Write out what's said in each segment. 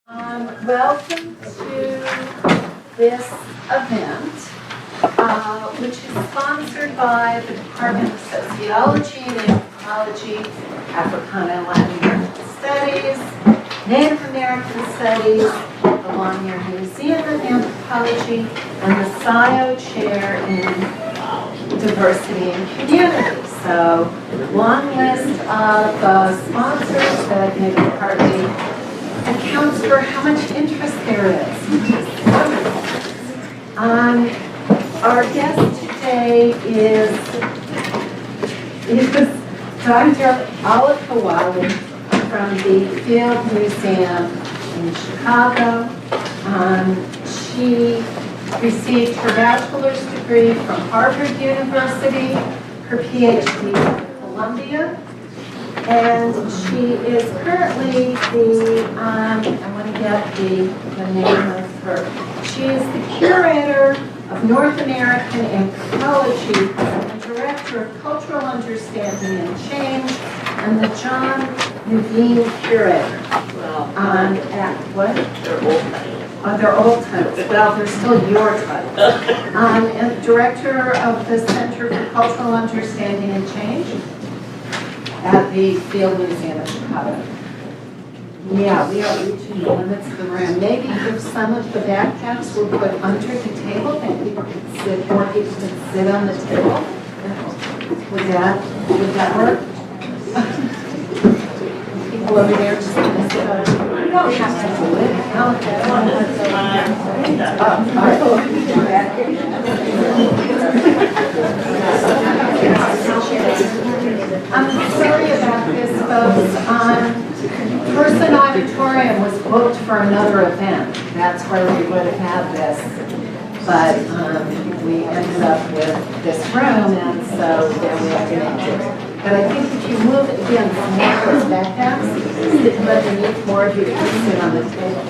Welcome to this event, which is sponsored by the Department of Sociology and Anthropology, Africana and Latin American Studies, Native American Studies, the Lanier Museum of Anthropology, and the SCIO Chair in Diversity and Community. So, long list of sponsors that maybe partly accounts for how much interest there is, which is wonderful. Our guest today is Dr. Ecology from the Field Museum in Chicago. She received her bachelor's degree from Harvard University, her PhD from Columbia, and she is currently I want to get the name of her. She is the curator of North American Ecology and director of Cultural Understanding and Change, and the John Nuveen Curator. What? They're old titles. They're old titles. Well, they're still your titles. And director of the Center for Cultural Understanding and Change at the Field Museum of Chicago. Yeah, we are reaching the limits of the room. Maybe if some of the backpacks were put under the table, then people could sit, or people could sit on the table. Would that work? People over there just going to sit on. We don't have to do it. I'm sorry about this, folks. Person Auditorium was booked for another event. That's where we would have had this. But we ended up with this room, and so there we have to make it. But I think if you move it again, some more of those backpacks, sit underneath, more of you can sit on the table.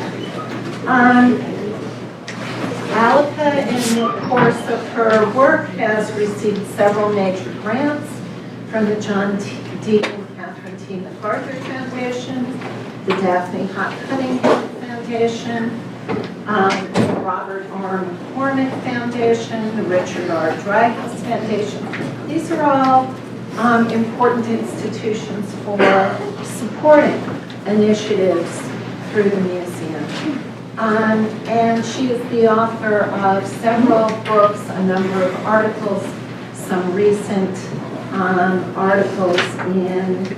Alika, in the course of her work, has received several major grants from the John D. and Catherine T. MacArthur Foundation, the Daphne Hott Cunningham Foundation, the Robert R. McCormick Foundation, the Richard R. Dreyfuss Foundation. These are all important institutions for supporting initiatives through the museum. And she is the author of several books, a number of articles, some recent articles in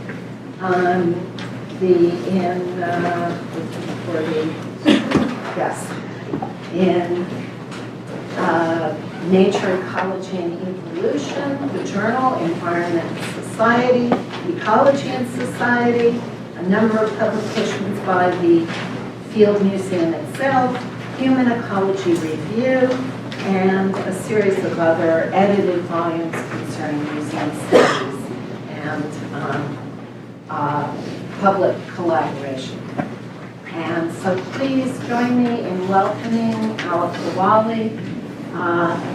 Nature, Ecology, and Evolution, the journal Environment and Society, Ecology and Society, a number of publications by the Field Museum itself, Human Ecology Review, and a series of other edited volumes concerning museum studies and public collaboration. And so please join me in welcoming Ecology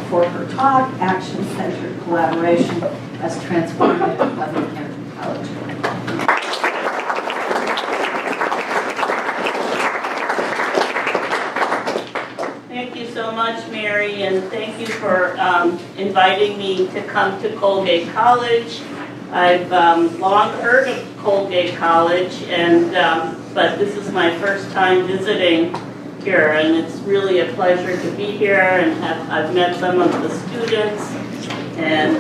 for her talk, Action-Centered Collaboration as Transformative Public Anthropology. Thank you so much, Mary, and thank you for inviting me to come to Colgate College. I've long heard of Colgate College, and but this is my first time visiting here, and it's really a pleasure to be here, and I've met some of the students, and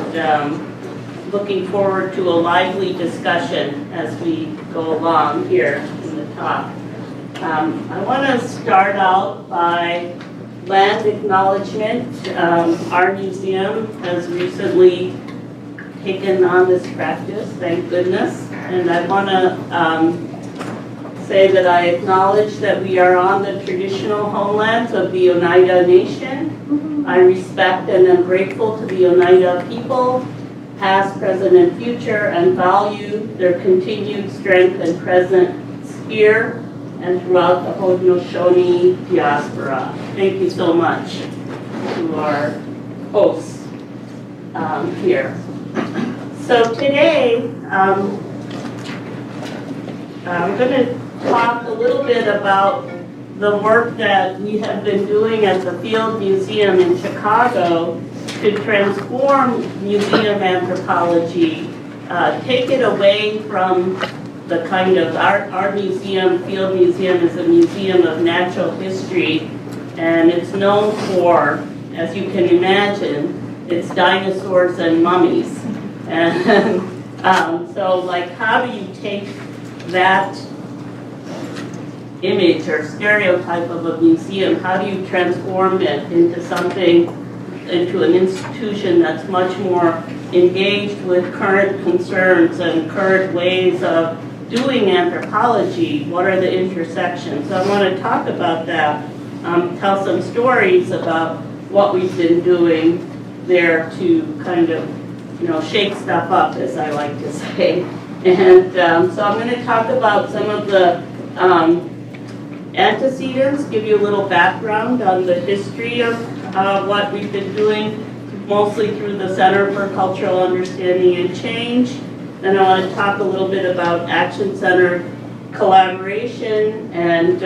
looking forward to a lively discussion as we go along here in the talk. I want to start out by land acknowledgement. Our museum has recently taken on this practice, thank goodness, and I want to say that I acknowledge that we are on the traditional homelands of the Oneida Nation. I respect and am grateful to the Oneida people, past, present, and future, and value their continued strength and presence here and throughout the Haudenosaunee diaspora. Thank you so much to our hosts here. So today, I'm going to talk a little bit about the work that we have been doing at the Field Museum in Chicago to transform museum anthropology, take it away from the kind of, our museum, Field Museum, is a museum of natural history, and it's known for, as you can imagine, its dinosaurs and mummies. And so like, how do you take that image or stereotype of a museum, how do you transform it into something, into an institution that's much more engaged with current concerns and current ways of doing anthropology? What are the intersections? So I want to talk about that, tell some stories about what we've been doing there to kind of, shake stuff up, as I like to say. And so I'm going to talk about some of the antecedents, give you a little background on the history of what we've been doing, mostly through the Center for Cultural Understanding and Change. Then I want to talk a little bit about action-centered collaboration and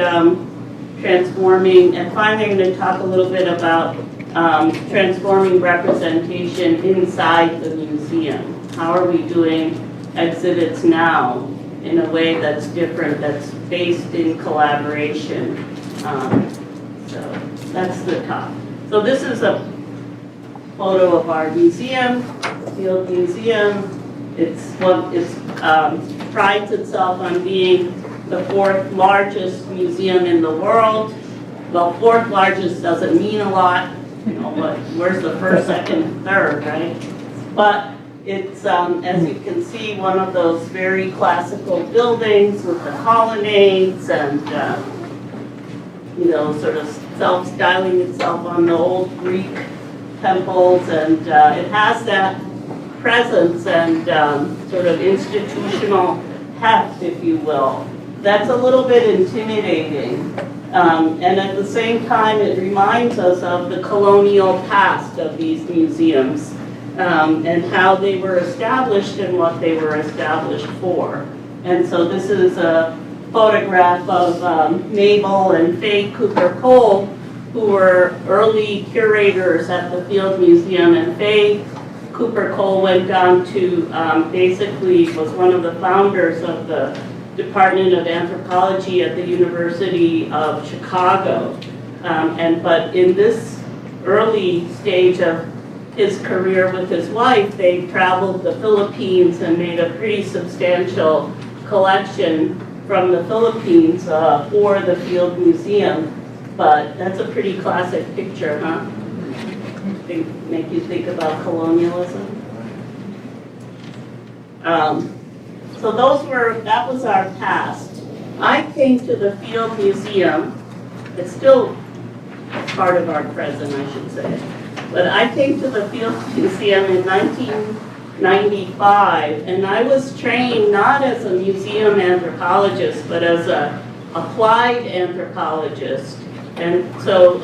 transforming, and finally I'm going to talk a little bit about transforming representation inside the museum. How are we doing exhibits now in a way that's different, that's based in collaboration? So that's the top. So this is a photo of our museum, Field Museum. It prides itself on being the 4th largest museum in the world. Well, 4th largest doesn't mean a lot. Where's the 1st, 2nd, 3rd, right? But it's, as you can see, one of those very classical buildings with the colonnades and, sort of self-styling itself on the old Greek temples. And it has that presence and sort of institutional heft, if you will. That's a little bit intimidating. And at the same time, it reminds us of the colonial past of these museums and how they were established and what they were established for. And so this is a photograph of Mabel and Faye Cooper-Cole, who were early curators at the Field Museum. And Faye Cooper-Cole went on to basically was one of the founders of the Department of Anthropology at the University of Chicago. But in this early stage of his career with his wife, they traveled the Philippines and made a pretty substantial collection from the Philippines for the Field Museum. But that's a pretty classic picture, huh? Make you think about colonialism. So that was our past. I came to the Field Museum, it's still part of our present, I should say, but I came to the Field Museum in 1995, and I was trained not as a museum anthropologist, but as an applied anthropologist. And so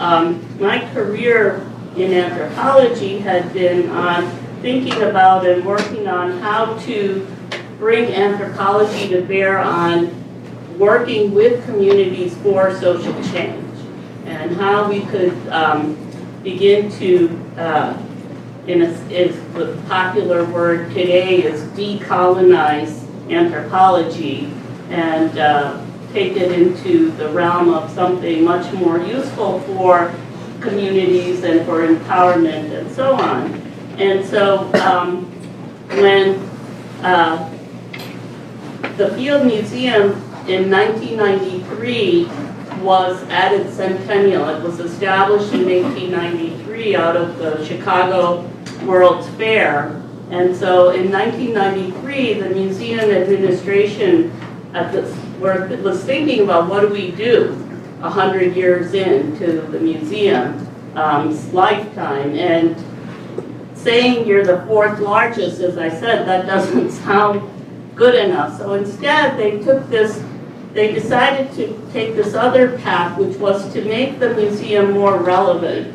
my career in anthropology had been on thinking about and working on how to bring anthropology to bear on working with communities for social change, and how we could begin to, the popular word today is decolonize anthropology and take it into the realm of something much more useful for communities and for empowerment and so on. And so when the Field Museum in 1993 was at its centennial. It was established in 1893 out of the Chicago World's Fair. And so in 1993, the museum administration was thinking about what do we do 100 years into the museum's lifetime. And saying you're the 4th largest, as I said, that doesn't sound good enough. So instead, they decided to take this other path, which was to make the museum more relevant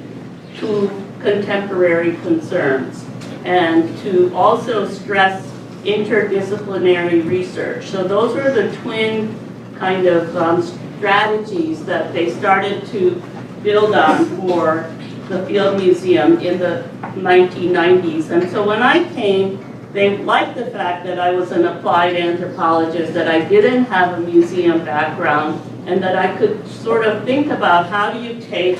to contemporary concerns and to also stress interdisciplinary research. So those were the twin kind of strategies that they started to build on for the Field Museum in the 1990s. And so when I came, they liked the fact that I was an applied anthropologist, that I didn't have a museum background, and that I could sort of think about how do you take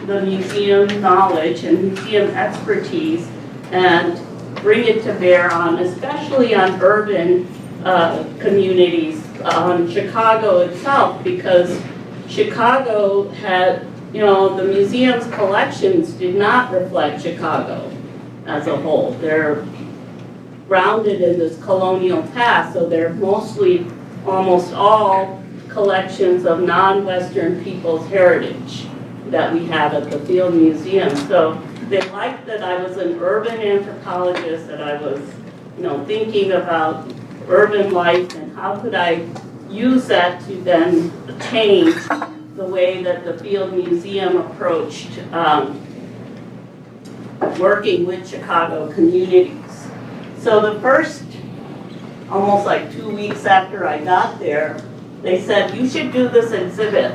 the museum knowledge and museum expertise and bring it to bear on, especially on urban communities, on Chicago itself, because Chicago had, the museum's collections did not reflect Chicago as a whole. They're grounded in this colonial past, so they're mostly, almost all collections of non-Western people's heritage that we have at the Field Museum. So they liked that I was an urban anthropologist, that I was, thinking about urban life and how could I use that to then change the way that the Field Museum approached working with Chicago communities. So the first, almost like 2 weeks after I got there, they said, you should do this exhibit.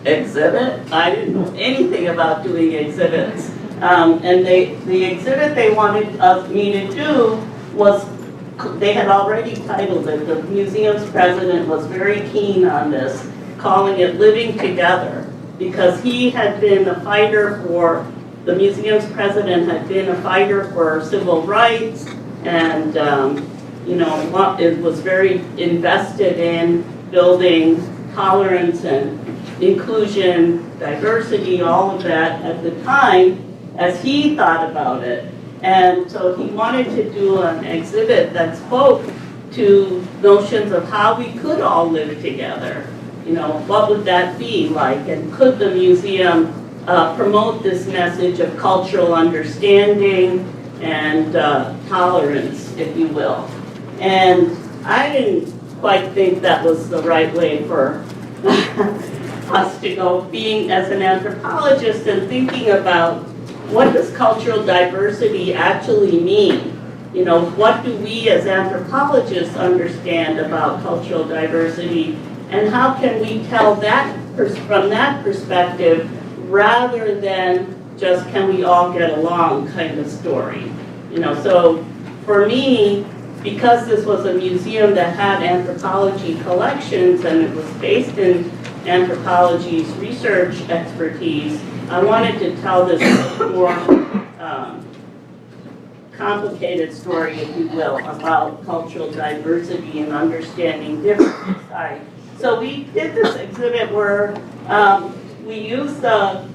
Exhibit? I didn't know anything about doing exhibits. And the exhibit they wanted me to do was, they had already titled it, the museum's president was very keen on this, calling it Living Together, because he had been a fighter for, the museum's president had been a fighter for civil rights, and it was very invested in building tolerance and inclusion, diversity, all of that at the time as he thought about it. And so he wanted to do an exhibit that spoke to notions of how we could all live together. What would that be like? And could the museum promote this message of cultural understanding and tolerance, if you will. And I didn't quite think that was the right way for us to go, being as an anthropologist and thinking about what does cultural diversity actually mean? What do we as anthropologists understand about cultural diversity, and how can we tell that from that perspective rather than just can we all get along kind of story. So for me, because this was a museum that had anthropology collections and it was based in anthropology's research expertise, I wanted to tell this more complicated story, if you will, about cultural diversity and understanding difference. So we did this exhibit where we used the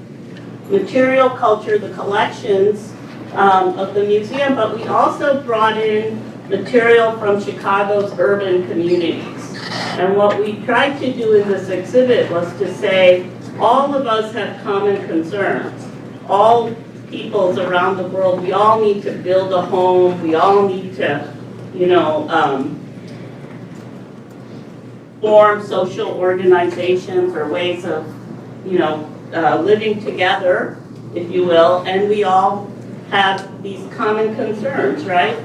material culture, the collections of the museum, but we also brought in material from Chicago's urban communities. And what we tried to do in this exhibit was to say, all of us have common concerns. All peoples around the world, we all need to build a home, we all need to, form social organizations or ways of, living together, if you will, and we all have these common concerns, right?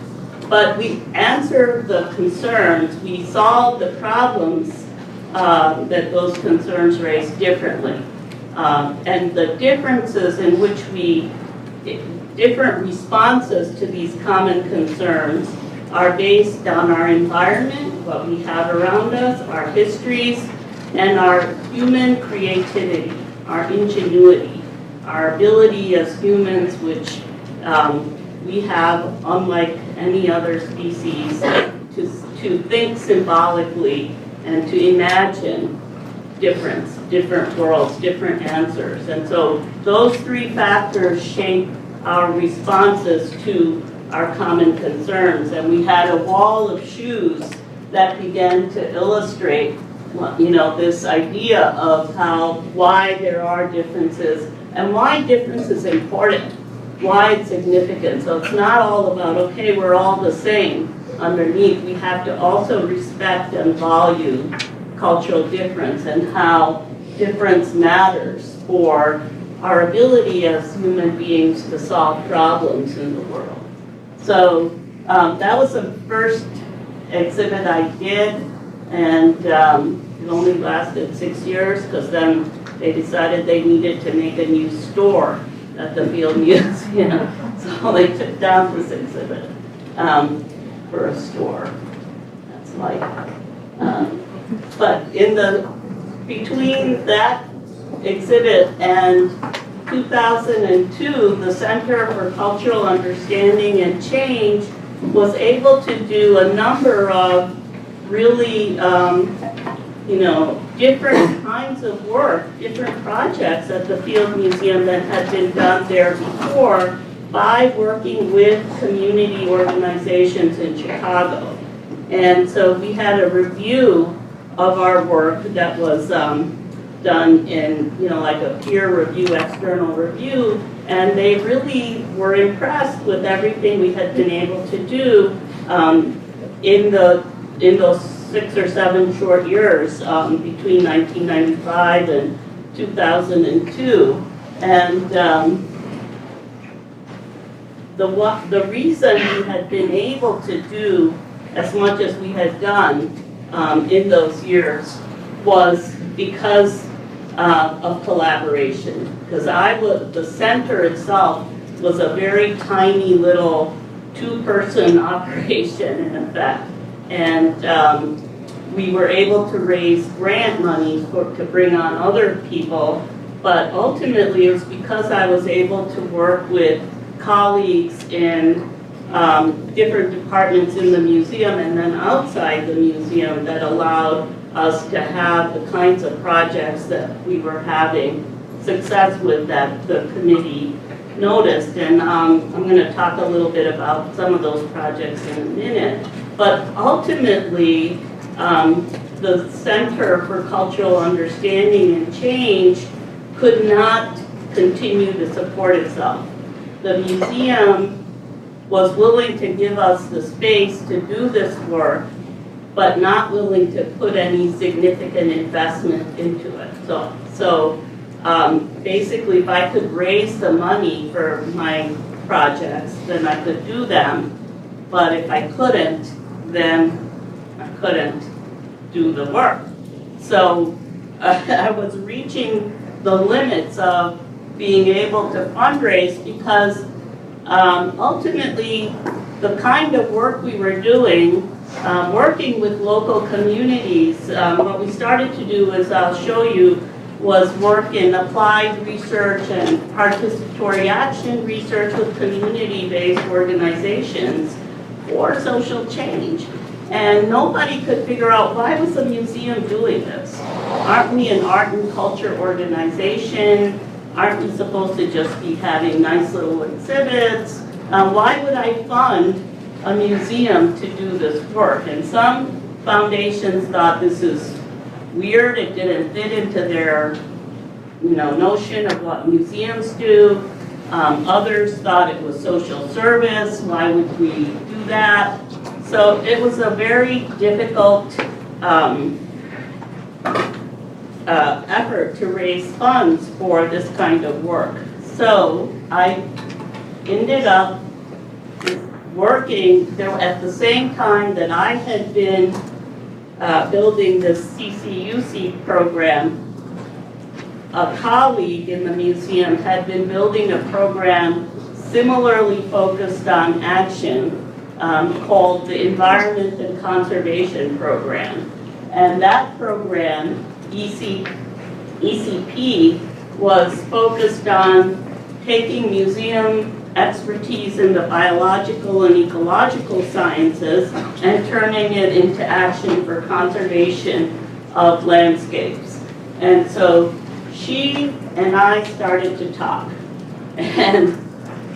But we answered the concerns, we solved the problems that those concerns raise differently. And the differences in which different responses to these common concerns are based on our environment, what we have around us, our histories, and our human creativity, our ingenuity, our ability as humans, which we have, unlike any other species, to think symbolically and to imagine different worlds, different answers. And so those three factors shape our responses to our common concerns. And we had a wall of shoes that began to illustrate, this idea of why there are differences and why difference is important, why it's significant. So it's not all about, okay, we're all the same underneath. We have to also respect and value cultural difference and how difference matters for our ability as human beings to solve problems in the world. So that was the first exhibit I did. And it only lasted 6 years because then they decided they needed to make a new store at the Field Museum. So they took down this exhibit for a store. That's life. But between that exhibit and 2002, the Center for Cultural Understanding and Change was able to do a number of really, different kinds of work, different projects at the Field Museum that had been done there before by working with community organizations in Chicago. And so we had a review of our work that was done in, like a peer review, external review, and they really were impressed with everything we had been able to do in those 6 or 7 short years between 1995 and 2002. And the reason we had been able to do as much as we had done in those years was because of collaboration. Because the center itself was a very tiny little 2-person operation in effect. And we were able to raise grant money to bring on other people, but ultimately it was because I was able to work with colleagues in different departments in the museum and then outside the museum that allowed us to have the kinds of projects that we were having success with that the committee noticed. And I'm going to talk a little bit about some of those projects in a minute. But ultimately, the Center for Cultural Understanding and Change could not continue to support itself. The museum was willing to give us the space to do this work, but not willing to put any significant investment into it. So basically, if I could raise the money for my projects, then I could do them. But if I couldn't, then I couldn't do the work. So I was reaching the limits of being able to fundraise because ultimately the kind of work we were doing, working with local communities, what we started to do, as I'll show you, was work in applied research and participatory action research with community-based organizations for social change. And nobody could figure out, why was the museum doing this? Aren't we an art and culture organization? Aren't we supposed to just be having nice little exhibits? Why would I fund a museum to do this work? And some foundations thought this is weird, it didn't fit into their notion of what museums do. Others thought it was social service, why would we do that? So it was a very difficult effort to raise funds for this kind of work. So I ended up working there at the same time that I had been building this CCUC program. A colleague in the museum had been building a program similarly focused on action called the Environment and Conservation Program. And that program, ECP, was focused on taking museum expertise in the biological and ecological sciences and turning it into action for conservation of landscapes. And so she and I started to talk. And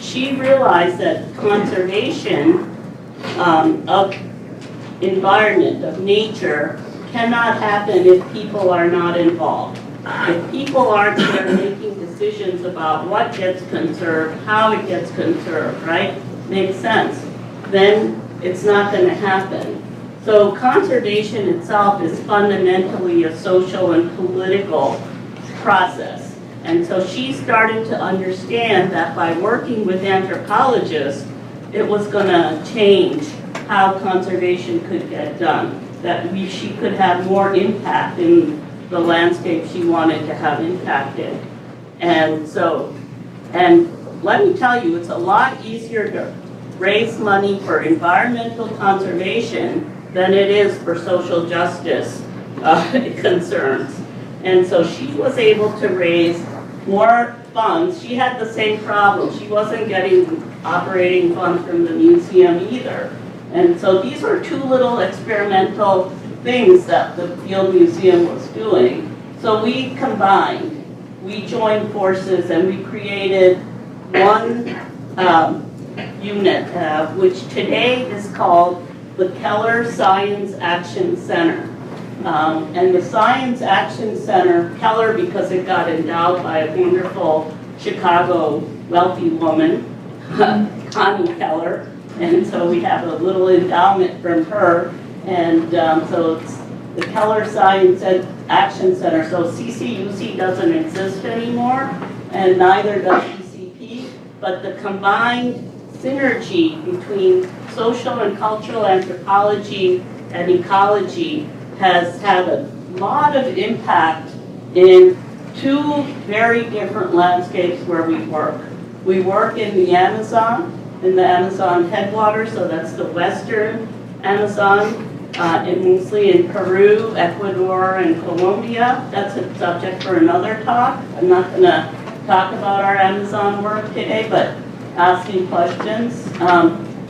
she realized that conservation of environment, of nature, cannot happen if people are not involved. If people aren't there making decisions about what gets conserved, how it gets conserved, right? Makes sense. Then it's not going to happen. So conservation itself is fundamentally a social and political process. And so she started to understand that by working with anthropologists, it was going to change how conservation could get done. that she could have more impact in the landscape she wanted to have impact in. And so, and let me tell you, it's a lot easier to raise money for environmental conservation than it is for social justice concerns. And so she was able to raise more funds. She had the same problem. She wasn't getting operating funds from the museum either. And so these were two little experimental things that the Field Museum was doing. So we combined, we joined forces, and we created one unit, which today is called the Keller Science Action Center. And the Science Action Center, Keller because it got endowed by a wonderful Chicago wealthy woman, Connie Keller, and so we have a little endowment from her, and so it's the Keller Science Action Center. So CCUC doesn't exist anymore, and neither does ECP, but the combined synergy between social and cultural anthropology and ecology has had a lot of impact in two very different landscapes where we work. We work in the Amazon headwaters, so that's the western Amazon, and mostly in Peru, Ecuador, and Colombia. That's a subject for another talk. I'm not going to talk about our Amazon work today, but asking questions.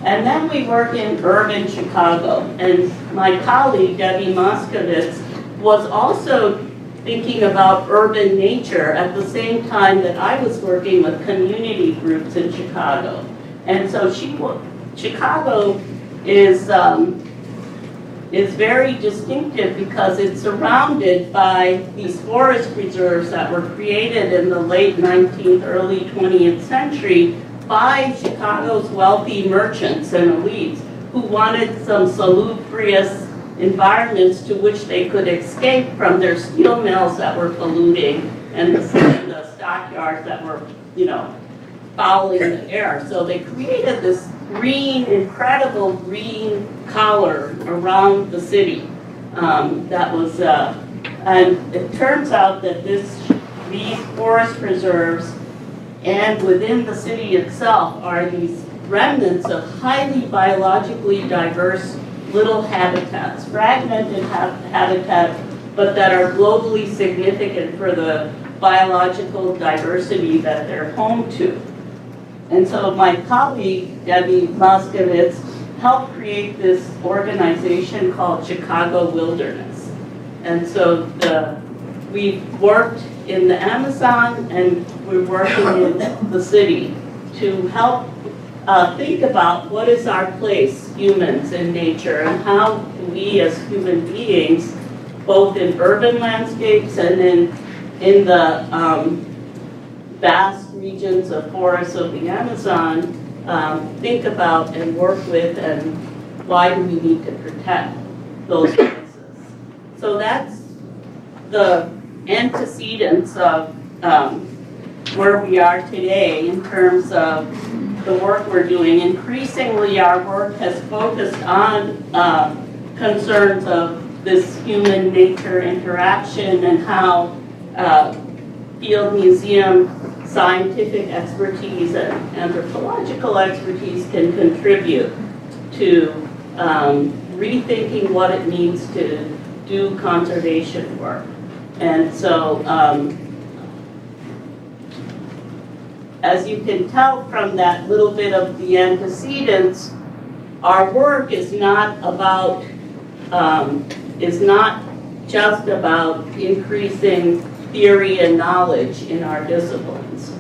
And then we work in urban Chicago. And my colleague, Debbie Moskowitz, was also thinking about urban nature at the same time that I was working with community groups in Chicago. And so Chicago is very distinctive because it's surrounded by these forest reserves that were created in the late 19th, early 20th century by Chicago's wealthy merchants and elites who wanted some salubrious environments to which they could escape from their steel mills that were polluting and the stockyards that were, fouling the air. So they created this green, incredible green collar around the city. That was, and it turns out that these forest preserves and within the city itself are these remnants of highly biologically diverse little habitats, fragmented habitats, but that are globally significant for the biological diversity that they're home to. And so my colleague, Debbie Moskowitz, helped create this organization called Chicago Wilderness. And so we worked in the Amazon and we're working in the city to help think about what is our place, humans, in nature, and how we as human beings, both in urban landscapes and in the vast regions of forests of the Amazon, think about and work with, and why do we need to protect those places. So that's the antecedents of where we are today in terms of the work we're doing. Increasingly, our work has focused on concerns of this human-nature interaction and how Field Museum scientific expertise and anthropological expertise can contribute to rethinking what it means to do conservation work. And so, as you can tell from that little bit of the antecedents, our work is not about, is not just about increasing theory and knowledge in our disciplines.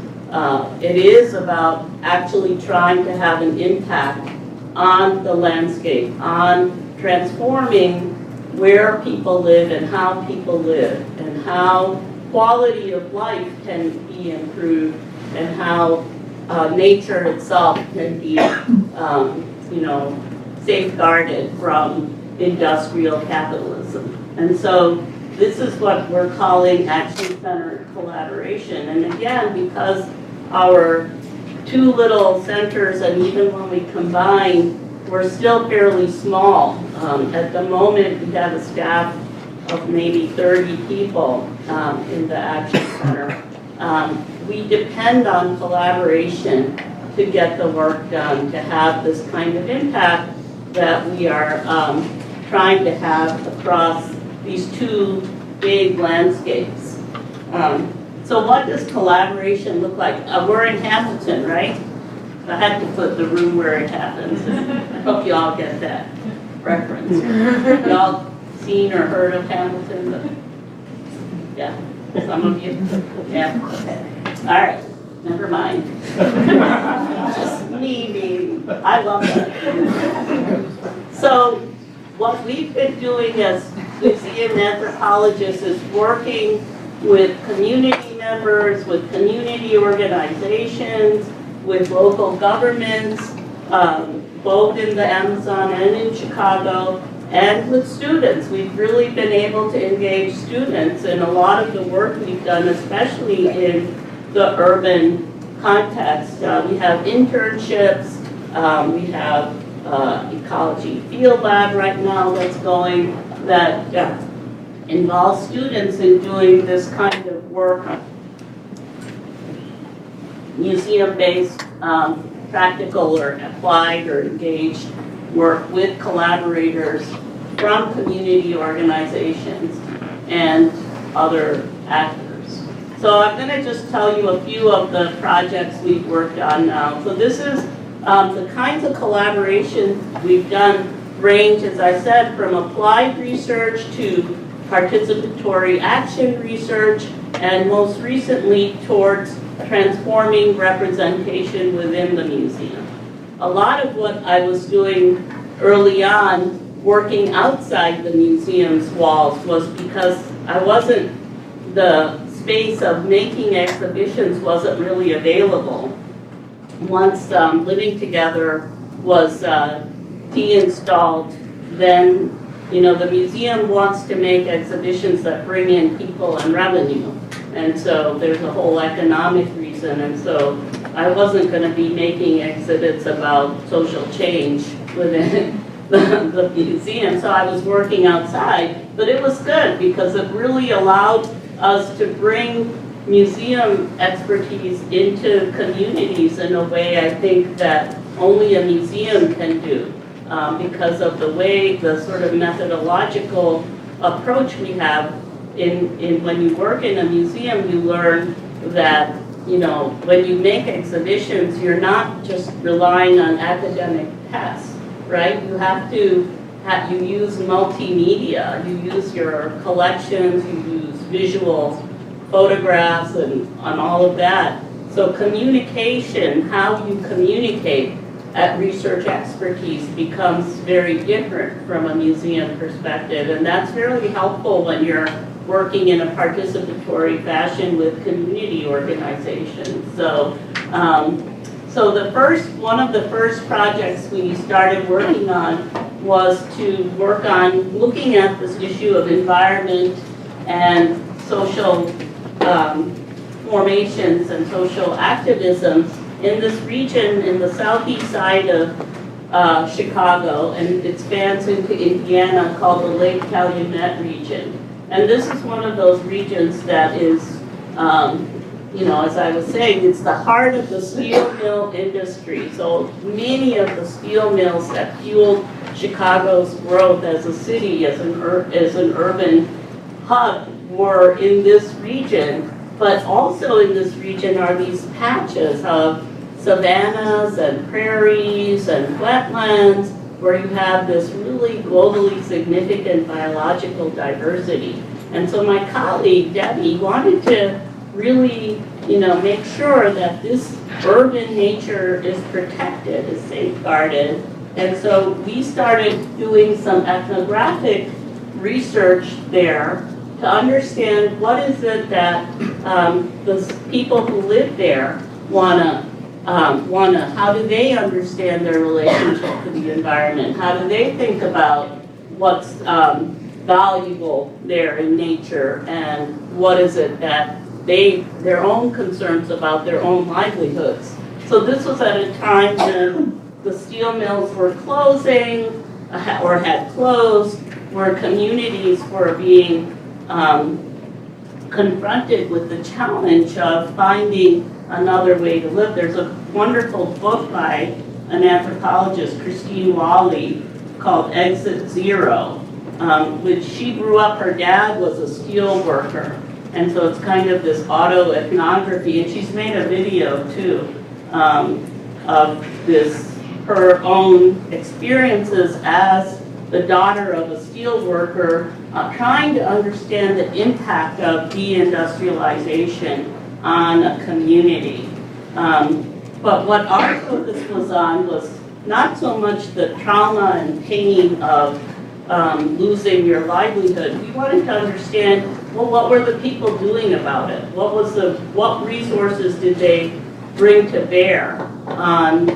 It is about actually trying to have an impact on the landscape, on transforming where people live and how people live, and how quality of life can be improved, and how nature itself can be, safeguarded from industrial capitalism. And so this is what we're calling action-centered collaboration. And again, because our two little centers, and even when we combine we're still fairly small. At the moment, we have a staff of maybe 30 people in the Action Center. We depend on collaboration to get the work done, to have this kind of impact that we are trying to have across these two big landscapes. So what does collaboration look like? We're in Hamilton, right? I had to put the room where it happens. I hope you all get that reference. You all seen or heard of Hamilton? Yeah, some of you? Yeah, okay. All right, never mind. Just me. I love that. So what we've been doing as museum anthropologists is working with community members, with community organizations, with local governments, both in the Amazon and in Chicago, and with students. We've really been able to engage students in a lot of the work we've done, especially in the urban context. We have internships, we have Ecology Field Lab right now that's going, that involves students in doing this kind of work, museum-based, practical or applied or engaged work with collaborators from community organizations and other actors. So I'm going to just tell you a few of the projects we've worked on now. So this is the kinds of collaboration we've done range, as I said, from applied research to participatory action research, and most recently towards transforming representation within the museum. A lot of what I was doing early on, working outside the museum's walls, was because the space of making exhibitions wasn't really available. Once Living Together was de-installed, then the museum wants to make exhibitions that bring in people and revenue. And so there's a whole economic reason. And so I wasn't going to be making exhibits about social change within the museum. So I was working outside, but it was good because it really allowed us to bring museum expertise into communities in a way I think that only a museum can do. Because of the way, the sort of methodological approach we have in when you work in a museum, you learn that, when you make exhibitions, you're not just relying on academic tests, right? You have to, you use multimedia, you use your collections, you use visual photographs and all of that. So communication, how you communicate at research expertise becomes very different from a museum perspective, and that's really helpful when you're working in a participatory fashion with community organizations. So, one of the first projects we started working on was to work on looking at this issue of environment and social formations and social activism in this region in the southeast side of Chicago, and it spans into Indiana, called the Lake Calumet region. And this is one of those regions that is, as I was saying, it's the heart of the steel mill industry. So many of the steel mills that fueled Chicago's growth as a city, as an urban hub, were in this region. But also in this region are these patches of savannas and prairies and wetlands where you have this really globally significant biological diversity. And so my colleague, Debbie, wanted to really, make sure that this urban nature is protected, is safeguarded. And so we started doing some ethnographic research there to understand what is it that the people who live there how do they understand their relationship to the environment? How do they think about what's valuable there in nature, and what is it that their own concerns about their own livelihoods? So this was at a time when the steel mills were closing or had closed, where communities were being confronted with the challenge of finding another way to live. There's a wonderful book by an anthropologist, Christine Wally, called Exit Zero, which she grew up, her dad was a steel worker. And so it's kind of this autoethnography, and she's made a video too of this, her own experiences as the daughter of a steel worker, trying to understand the impact of deindustrialization on a community. But what our focus was on was not so much the trauma and pain of losing your livelihood. We wanted to understand, well, what were the people doing about it? What resources did they bring to bear on,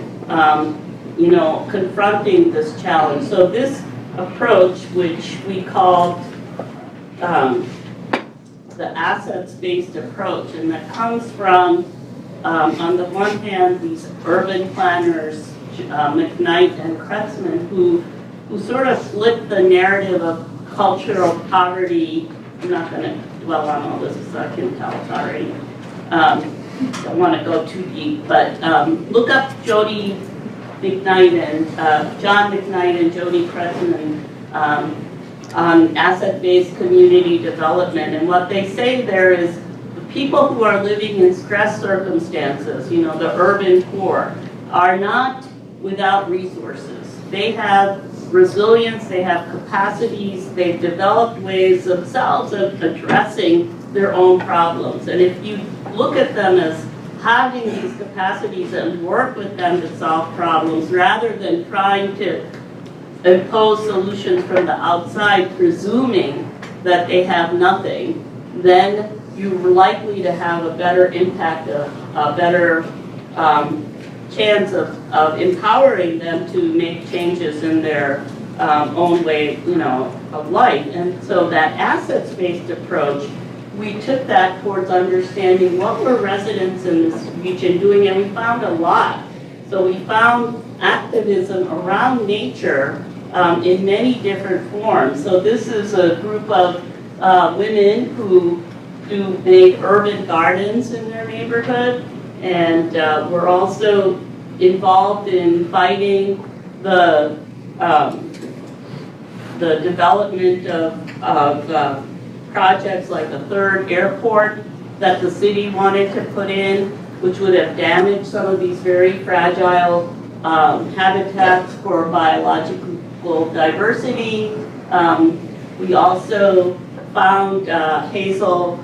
confronting this challenge? So this approach, which we called the assets-based approach, and that comes from, on the one hand, these urban planners, McKnight and Kretzmann, who sort of flipped the narrative of cultural poverty. I'm not going to dwell on all this because I can tell it's already. Don't want to go too deep, but look up Jody McKnight and John McKnight and Jody Kretzmann on asset-based community development. And what they say there is the people who are living in stress circumstances, the urban poor, are not without resources. They have resilience, they have capacities, they've developed ways themselves of addressing their own problems. And if you look at them as having these capacities and work with them to solve problems rather than trying to impose solutions from the outside, presuming that they have nothing, then you're likely to have a better impact, a better chance of empowering them to make changes in their own way, of life. And so that assets-based approach, we took that towards understanding what were residents in this region doing, and we found a lot. So we found activism around nature in many different forms. So this is a group of women who made urban gardens in their neighborhood, and were also involved in fighting the development of projects like the third airport that the city wanted to put in, which would have damaged some of these very fragile habitats for biological diversity. We also found Hazel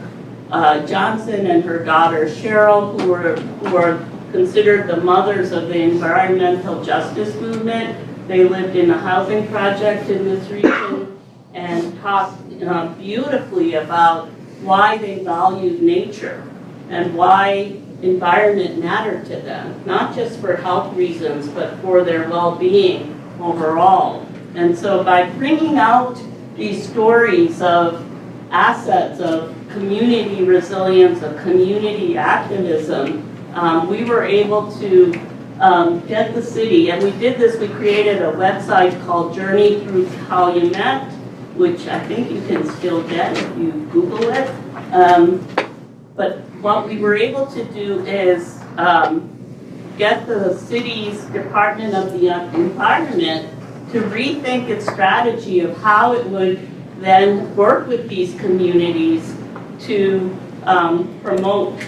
Johnson and her daughter Cheryl, who were considered the mothers of the environmental justice movement. They lived in a housing project in this region and talked beautifully about why they valued nature and why environment mattered to them, not just for health reasons, but for their well-being overall. And so by bringing out these stories of assets, of community resilience, of community activism, we were able to get the city, and we did this, we created a website called Journey Through Calumet, which I think you can still get if you Google it. But what we were able to do is get the city's Department of the Environment to rethink its strategy of how it would then work with these communities to promote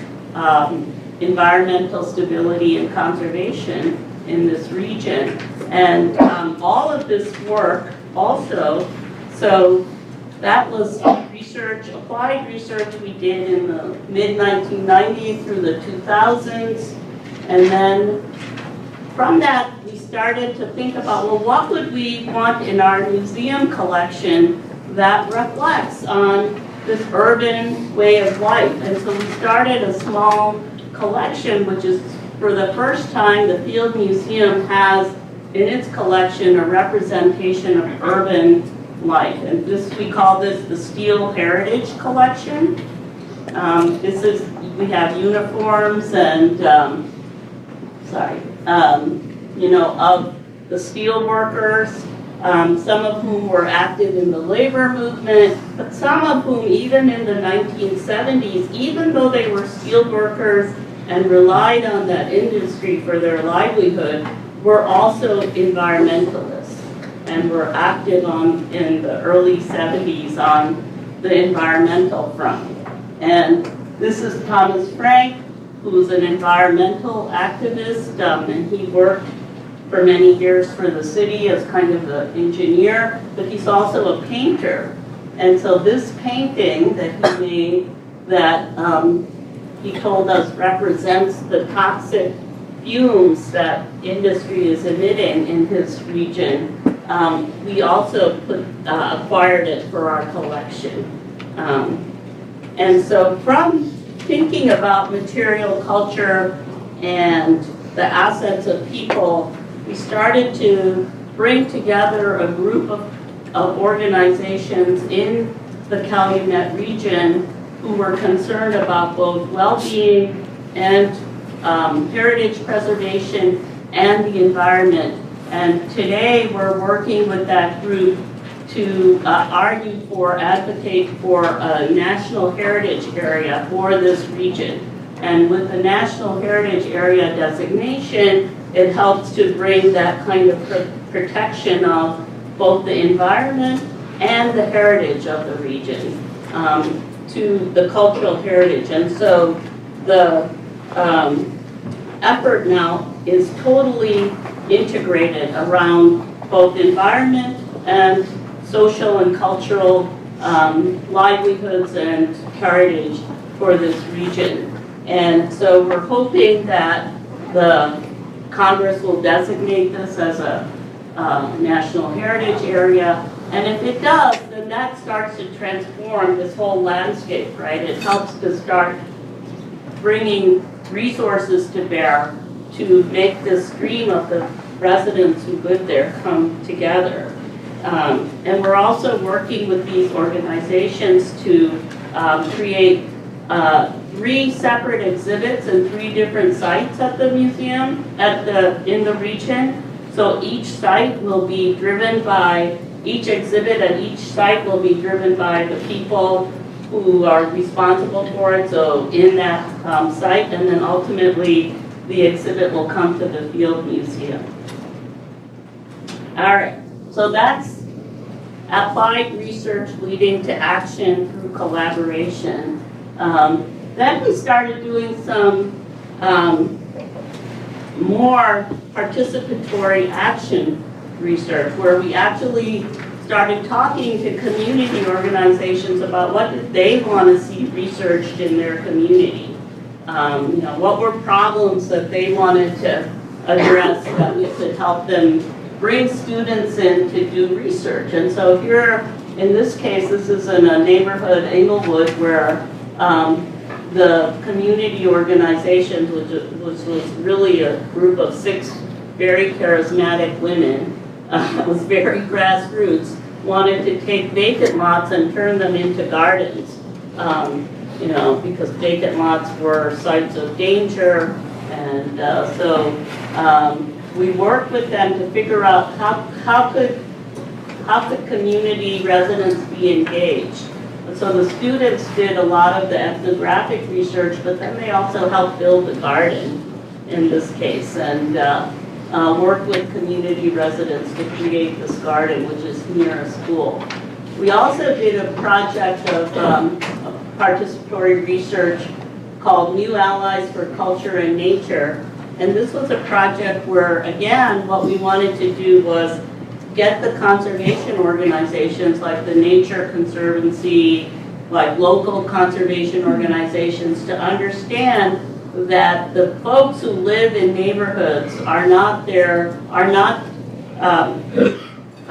environmental stability and conservation in this region. And all of this work also, so that was research, applied research we did in the mid-1990s through the 2000s. And then from that, we started to think about, well, what would we want in our museum collection that reflects on this urban way of life? And so we started a small collection, which is, for the first time, the Field Museum has in its collection a representation of urban life. And this, we call this the Steel Heritage Collection. This is, we have uniforms and, of the steel workers, some of whom were active in the labor movement, but some of whom even in the 1970s, even though they were steel workers and relied on that industry for their livelihood, were also environmentalists and were active in the early 70s on the environmental front. And this is Thomas Frank, who's an environmental activist, and he worked for many years for the city as kind of an engineer, but he's also a painter. And so this painting that he made that he told us represents the toxic fumes that industry is emitting in his region. We also acquired it for our collection. And so from thinking about material culture and the assets of people, we started to bring together a group of organizations in the Calumet region who were concerned about both well-being and heritage preservation and the environment. And today we're working with that group to advocate for a national heritage area for this region. And with the National Heritage Area designation, it helps to bring that kind of protection of both the environment and the heritage of the region to the cultural heritage. And so the effort now is totally integrated around both environment and social and cultural livelihoods and heritage for this region. And so we're hoping that the Congress will designate this as a national heritage area. And if it does, then that starts to transform this whole landscape, right? It helps to start bringing resources to bear to make this dream of the residents who live there come together. And we're also working with these organizations to create 3 separate exhibits in 3 different sites at the museum, in the region. So each site will be driven by, each exhibit at each site will be driven by the people who are responsible for it, so in that site, and then ultimately the exhibit will come to the Field Museum. All right, so that's applied research leading to action through collaboration. Then we started doing some more participatory action research, where we actually started talking to community organizations about what did they want to see researched in their community. What were problems that they wanted to address that we could help them bring students in to do research. And so if you're, in this case, this is in a neighborhood, Englewood, where the community organizations, which was really a group of 6 very charismatic women, it was very grassroots, wanted to take vacant lots and turn them into gardens, because vacant lots were sites of danger. And so we worked with them to figure out how could community residents be engaged. And so the students did a lot of the ethnographic research, but then they also helped build the garden in this case, and worked with community residents to create this garden, which is near a school. We also did a project of participatory research called New Allies for Culture and Nature. And this was a project where, again, what we wanted to do was get the conservation organizations like the Nature Conservancy, like local conservation organizations, to understand that the folks who live in neighborhoods are not, how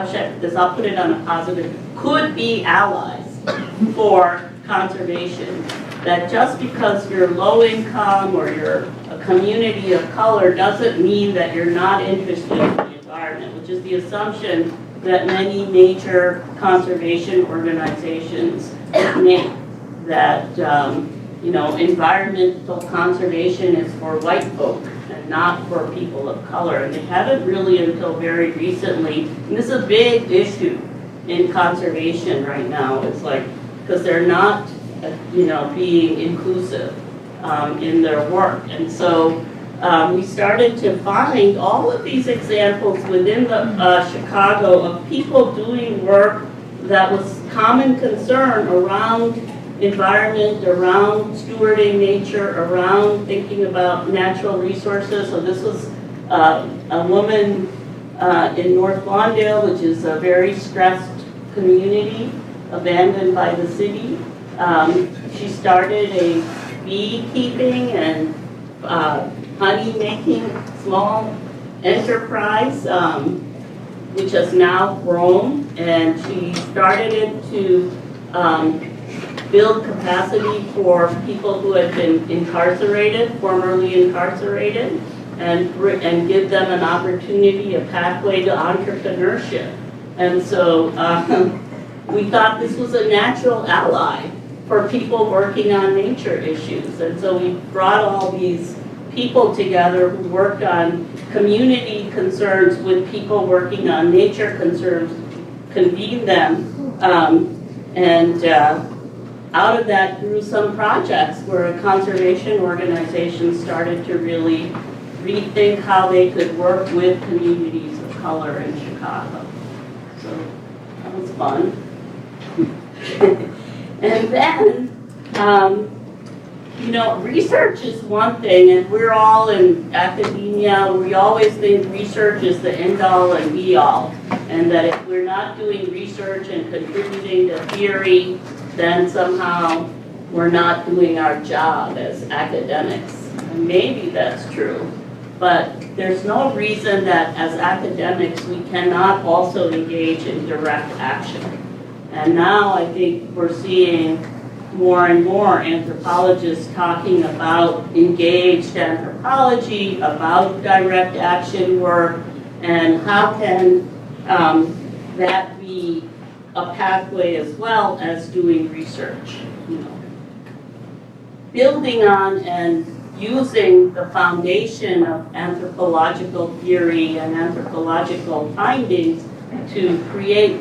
should I put this, I'll put it on a positive, could be allies for conservation. That just because you're low income or you're a community of color doesn't mean that you're not interested in the environment, which is the assumption that many nature conservation organizations make, that environmental conservation is for white folk and not for people of color. And they haven't really until very recently, and this is a big issue in conservation right now. It's like, because they're not, being inclusive in their work. And so we started to find all of these examples within the Chicago of people doing work that was common concern around environment, around stewarding nature, around thinking about natural resources. So this was a woman in North Lawndale, which is a very stressed community, abandoned by the city. She started a beekeeping and honey making small enterprise, which has now grown, and she started it to build capacity for people who had been incarcerated, formerly incarcerated, and give them an opportunity, a pathway to entrepreneurship. And so we thought this was a natural ally for people working on nature issues. And so we brought all these people together who worked on community concerns with people working on nature concerns, convened them, and out of that grew some projects where conservation organizations started to really rethink how they could work with communities of color in Chicago. So that was fun. And then, research is one thing, and we're all in academia. We always think research is the end-all and be-all, and that if we're not doing research and contributing to theory, then somehow we're not doing our job as academics. And maybe that's true, but there's no reason that as academics we cannot also engage in direct action. And now I think we're seeing more and more anthropologists talking about engaged anthropology, about direct action work, and how can that be a pathway as well as doing research. Building on and using the foundation of anthropological theory and anthropological findings to create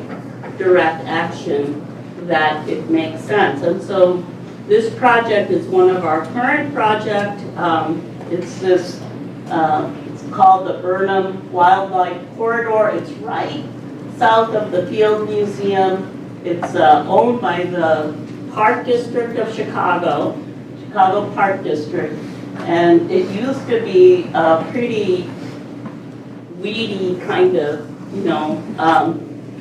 direct action that it makes sense. And so this project is one of our current projects. It's called the Burnham Wildlife Corridor. It's right south of the Field Museum. It's owned by the Park District of Chicago Park District. And it used to be a pretty weedy kind of,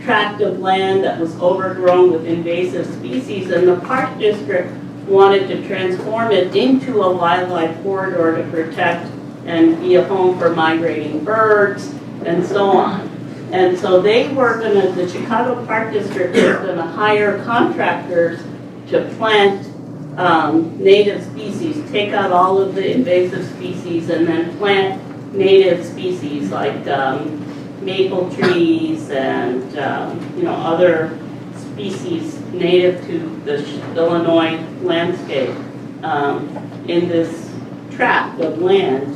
tract of land that was overgrown with invasive species, and the Park District wanted to transform it into a wildlife corridor to protect and be a home for migrating birds and so on. And so the Chicago Park District was going to hire contractors to plant native species, take out all of the invasive species and then plant native species like maple trees and other species native to the Illinois landscape in this tract of land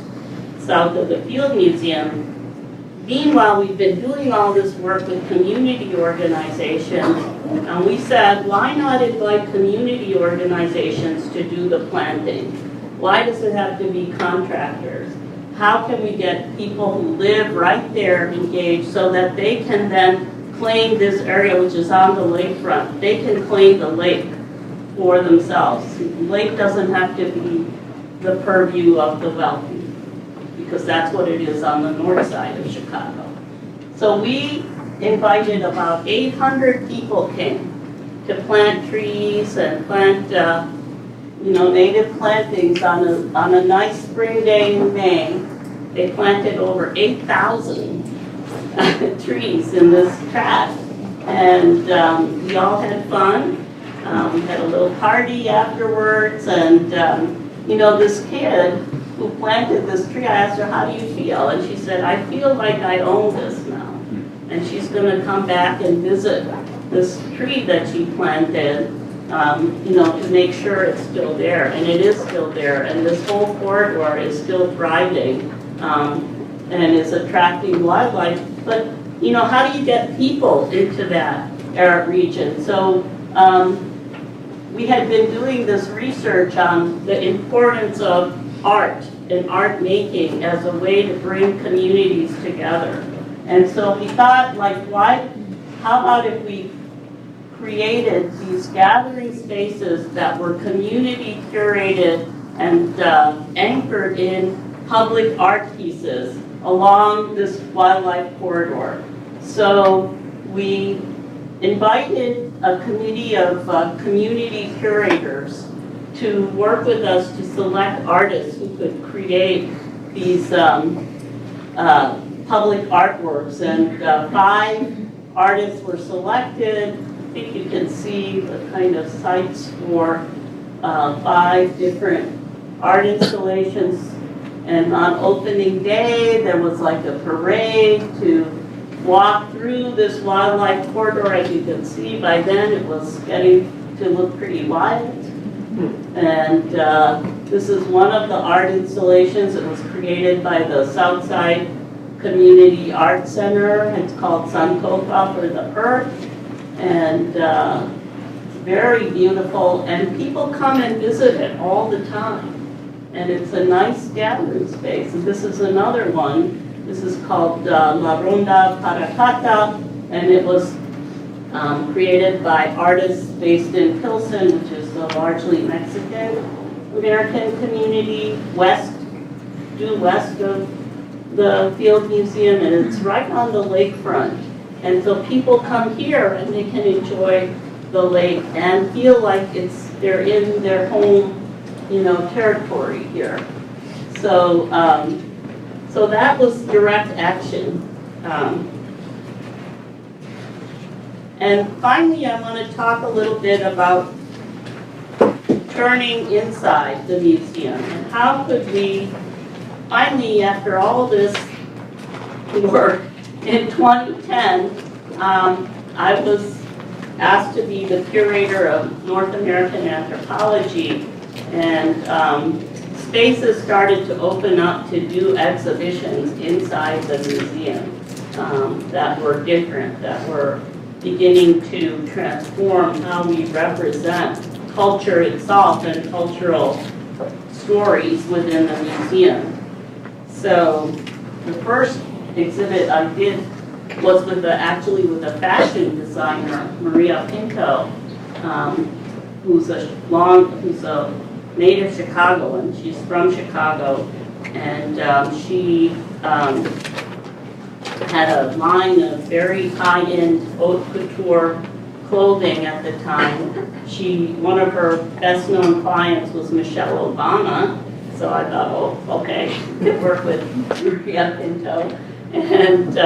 south of the Field Museum. Meanwhile, we've been doing all this work with community organizations, and we said, why not invite community organizations to do the planting? Why does it have to be contractors? How can we get people who live right there engaged so that they can then claim this area, which is on the lakefront? They can claim the lake for themselves. The lake doesn't have to be the purview of the wealthy, because that's what it is on the north side of Chicago. So we invited about 800 people came to plant trees and plant native plantings on a nice spring day in May. They planted over 8,000 trees in this tract, and we all had fun. We had a little party afterwards, and this kid who planted this tree, I asked her, how do you feel? And she said, I feel like I own this now. And she's going to come back and visit this tree that she planted, to make sure it's still there. And it is still there. And this whole corridor is still thriving and is attracting wildlife. But, you know, how do you get people into that region? So we had been doing this research on the importance of art and art making as a way to bring communities together. And so we thought, like, how about if we created these gathering spaces that were community curated and anchored in public art pieces along this wildlife corridor. So we invited a committee of community curators to work with us to select artists who could create these public artworks, and 5 artists were selected. I think you can see the kind of sites for 5 different art installations. And on opening day, there was like a parade to walk through this wildlife corridor. As you can see, by then it was getting to look pretty wild. And this is one of the art installations. It was created by the Southside Community Art Center. It's called Sankofa for the Earth. And very beautiful. And people come and visit it all the time. And it's a nice gathering space. And this is another one. This is called La Ronda Paracata, and it was created by artists based in Pilsen, which is a largely Mexican-American community, due west of the Field Museum, and it's right on the lakefront. And so people come here and they can enjoy the lake and feel like they're in their home, territory here. So, so that was direct action. And finally, I want to talk a little bit about turning inside the museum and how could we finally, after all this work, in 2010, I was asked to be the curator of North American Anthropology, and spaces started to open up to do exhibitions inside the museum that were different, that were beginning to transform how we represent culture itself and cultural stories within the museum. So the first exhibit I did was actually with a fashion designer, Maria Pinko, who's a native Chicagoan. She's from Chicago, and she had a line of very high-end haute couture clothing at the time. One of her best-known clients was Michelle Obama, so I thought, oh, okay, could work with Maria Pinto. And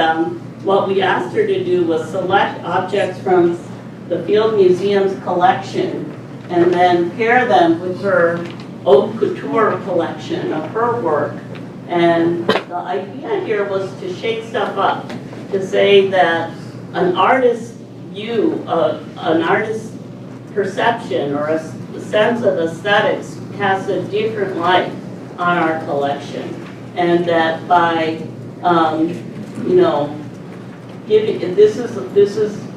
what we asked her to do was select objects from the Field Museum's collection and then pair them with her haute couture collection of her work. And the idea here was to shake stuff up, to say that an artist's view, an artist's perception or a sense of aesthetics has a different light on our collection. And that by,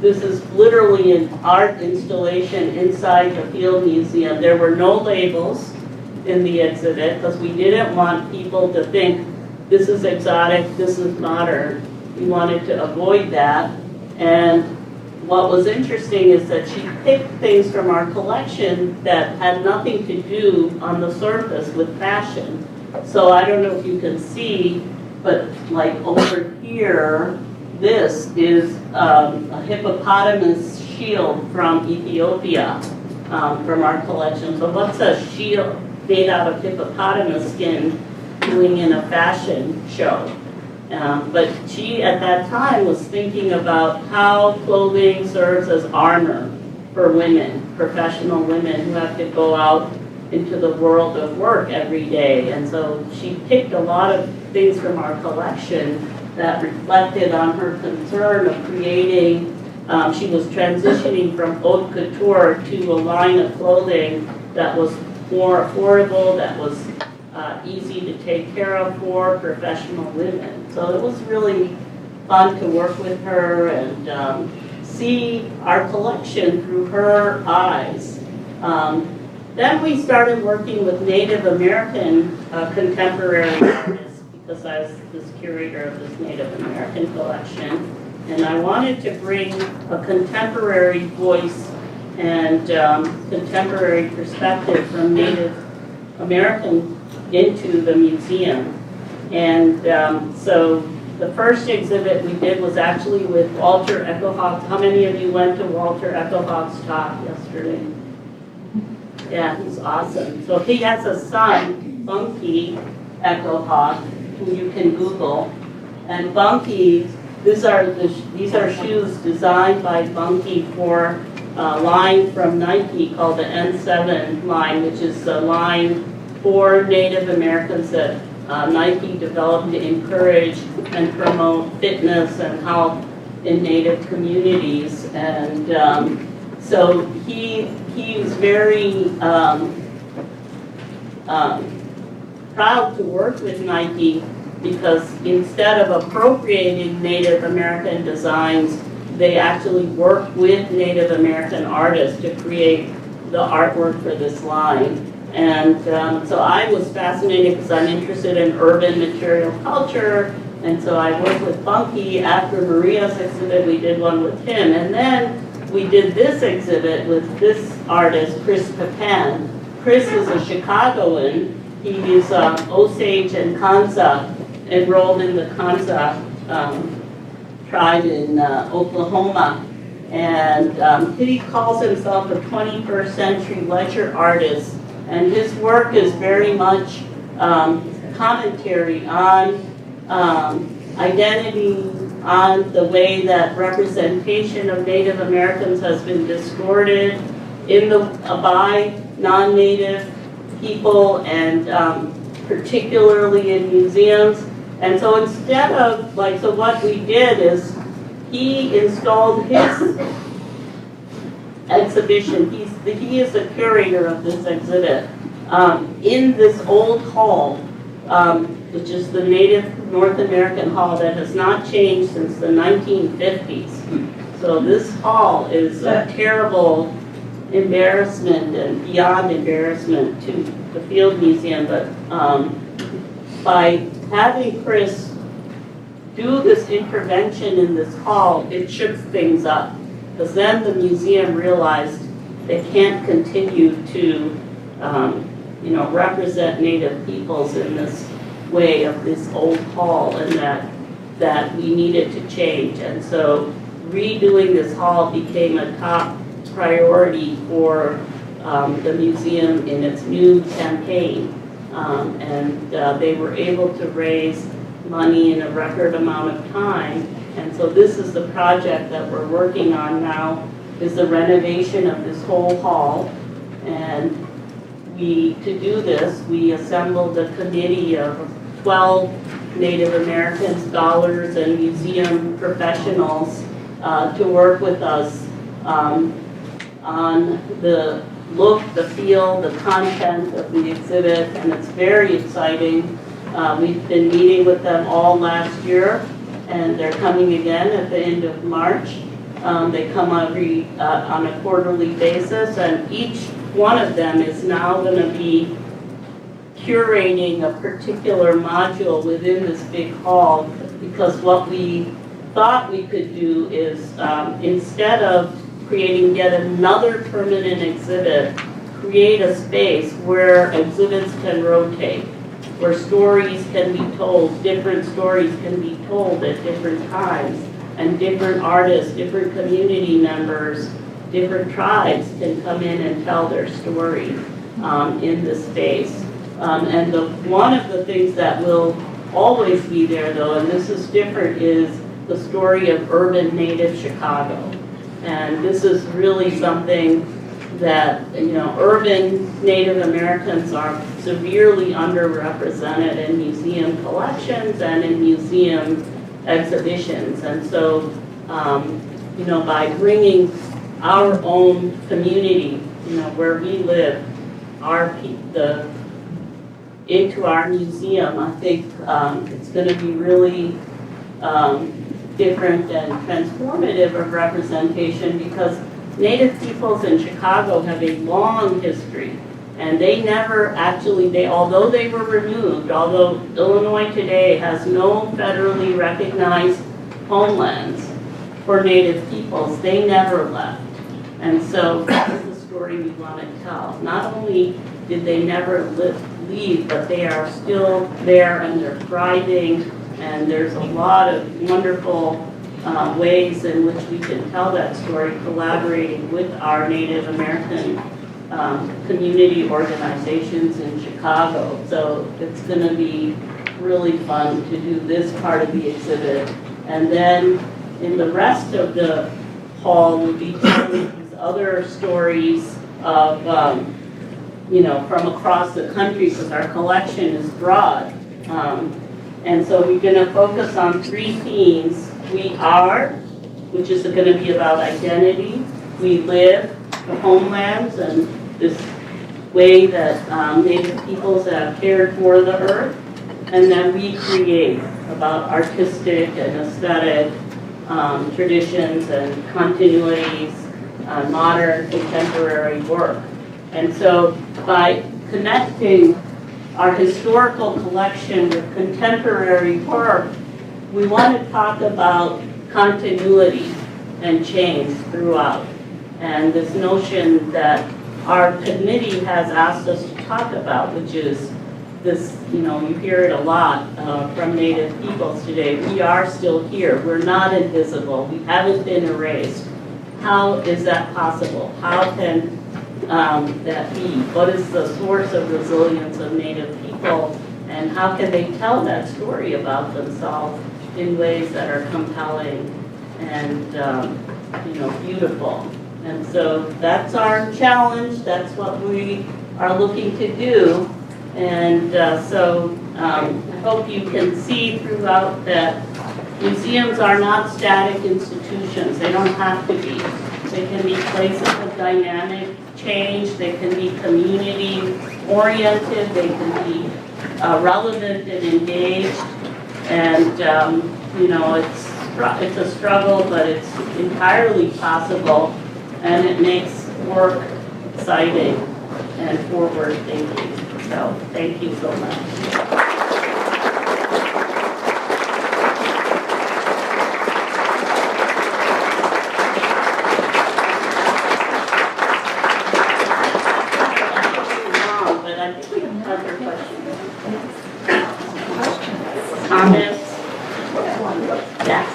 this is literally an art installation inside the Field Museum. There were no labels in the exhibit because we didn't want people to think this is exotic, this is modern. We wanted to avoid that. And what was interesting is that she picked things from our collection that had nothing to do on the surface with fashion. So I don't know if you can see, but like over here, this is a hippopotamus shield from Ethiopia, from our collection. So what's a shield made out of hippopotamus skin doing in a fashion show? But she, at that time, was thinking about how clothing serves as armor for women, professional women who have to go out into the world of work every day. And so she picked a lot of things from our collection that reflected on her concern of creating, she was transitioning from haute couture to a line of clothing that was more affordable, that was easy to take care of for professional women. So it was really fun to work with her and see our collection through her eyes. Then we started working with Native American contemporary artists because I was this curator of this Native American collection. And I wanted to bring a contemporary voice and contemporary perspective from Native American into the museum. And so the first exhibit we did was actually with Walter Echohawk. How many of you went to Walter Echohawk's talk yesterday? Yeah, he's awesome. So he has a son, Bunky Echohawk, who you can Google. And Bunky, these are shoes designed by Bunky for a line from Nike called the N7 line, which is the line for Native Americans that Nike developed to encourage and promote fitness and health in Native communities. And so he was very proud to work with Nike because instead of appropriating Native American designs, they actually work with Native American artists to create the artwork for this line. And so I was fascinated because I'm interested in urban material culture, and so I worked with Bunky. After Maria's exhibit, we did one with him, and then we did this exhibit with this artist, Chris Pepan. Chris is a Chicagoan. He's Osage and Kansa, enrolled in the Kansa tribe in Oklahoma. And he calls himself a 21st century ledger artist. And his work is very much commentary on identity, on the way that representation of Native Americans has been distorted by non-Native people, and particularly in museums. And so instead of, so what we did is he installed his exhibition. He is the curator of this exhibit in this old hall, which is the Native North American Hall that has not changed since the 1950s. So this hall is a terrible embarrassment and beyond embarrassment to the Field Museum. But by having Chris do this intervention in this hall, it shook things up. Because then the museum realized they can't continue to, represent Native peoples in this way of this old hall, and that we needed to change. And so redoing this hall became a top priority for the museum in its new campaign. And they were able to raise money in a record amount of time. And so this is the project that we're working on now, is the renovation of this whole hall. And to do this, we assembled a committee of 12 Native American scholars and museum professionals to work with us on the look, the feel, the content of the exhibit, and it's very exciting. We've been meeting with them all last year, and they're coming again at the end of March. They come on a quarterly basis, and each one of them is now going to be curating a particular module within this big hall, because what we thought we could do is, instead of creating yet another permanent exhibit, create a space where exhibits can rotate, where stories can be told, different stories can be told at different times, and different artists, different community members, different tribes can come in and tell their story in this space. And one of the things that will always be there, though, and this is different, is the story of urban Native Chicago. And this is really something that, urban Native Americans are severely underrepresented in museum collections and in museum exhibitions. And so, by bringing our own community, where we live, the into our museum. I think it's going to be really different and transformative of representation because Native peoples in Chicago have a long history. And they never actually, although they were removed, although Illinois today has no federally recognized homelands for Native peoples, they never left. And so that's the story we want to tell. Not only did they never leave, but they are still there and they're thriving. And there's a lot of wonderful ways in which we can tell that story, collaborating with our Native American community organizations in Chicago. So it's going to be really fun to do this part of the exhibit. And then in the rest of the hall, we'll be telling these other stories of, from across the country because our collection is broad. And so we're going to focus on 3 themes. We are, which is going to be about identity. We live, the homelands, and this way that Native peoples have cared for the earth. And then we create, about artistic and aesthetic traditions and continuities, modern contemporary work. And so by connecting our historical collection with contemporary work, we want to talk about continuity and change throughout. And this notion that our committee has asked us to talk about, which is this, you hear it a lot from Native peoples today. We are still here. We're not invisible. We haven't been erased. How is that possible? How can that be? What is the source of resilience of Native people? And how can they tell that story about themselves in ways that are compelling and beautiful? And so that's our challenge. That's what we are looking to do. And so I hope you can see throughout that museums are not static institutions. They don't have to be. They can be places of dynamic change. They can be community-oriented. They can be relevant and engaged. And, it's a struggle, but it's entirely possible. And it makes work exciting and forward-thinking. So thank you so much. But I think we have other questions. Comments? Yes.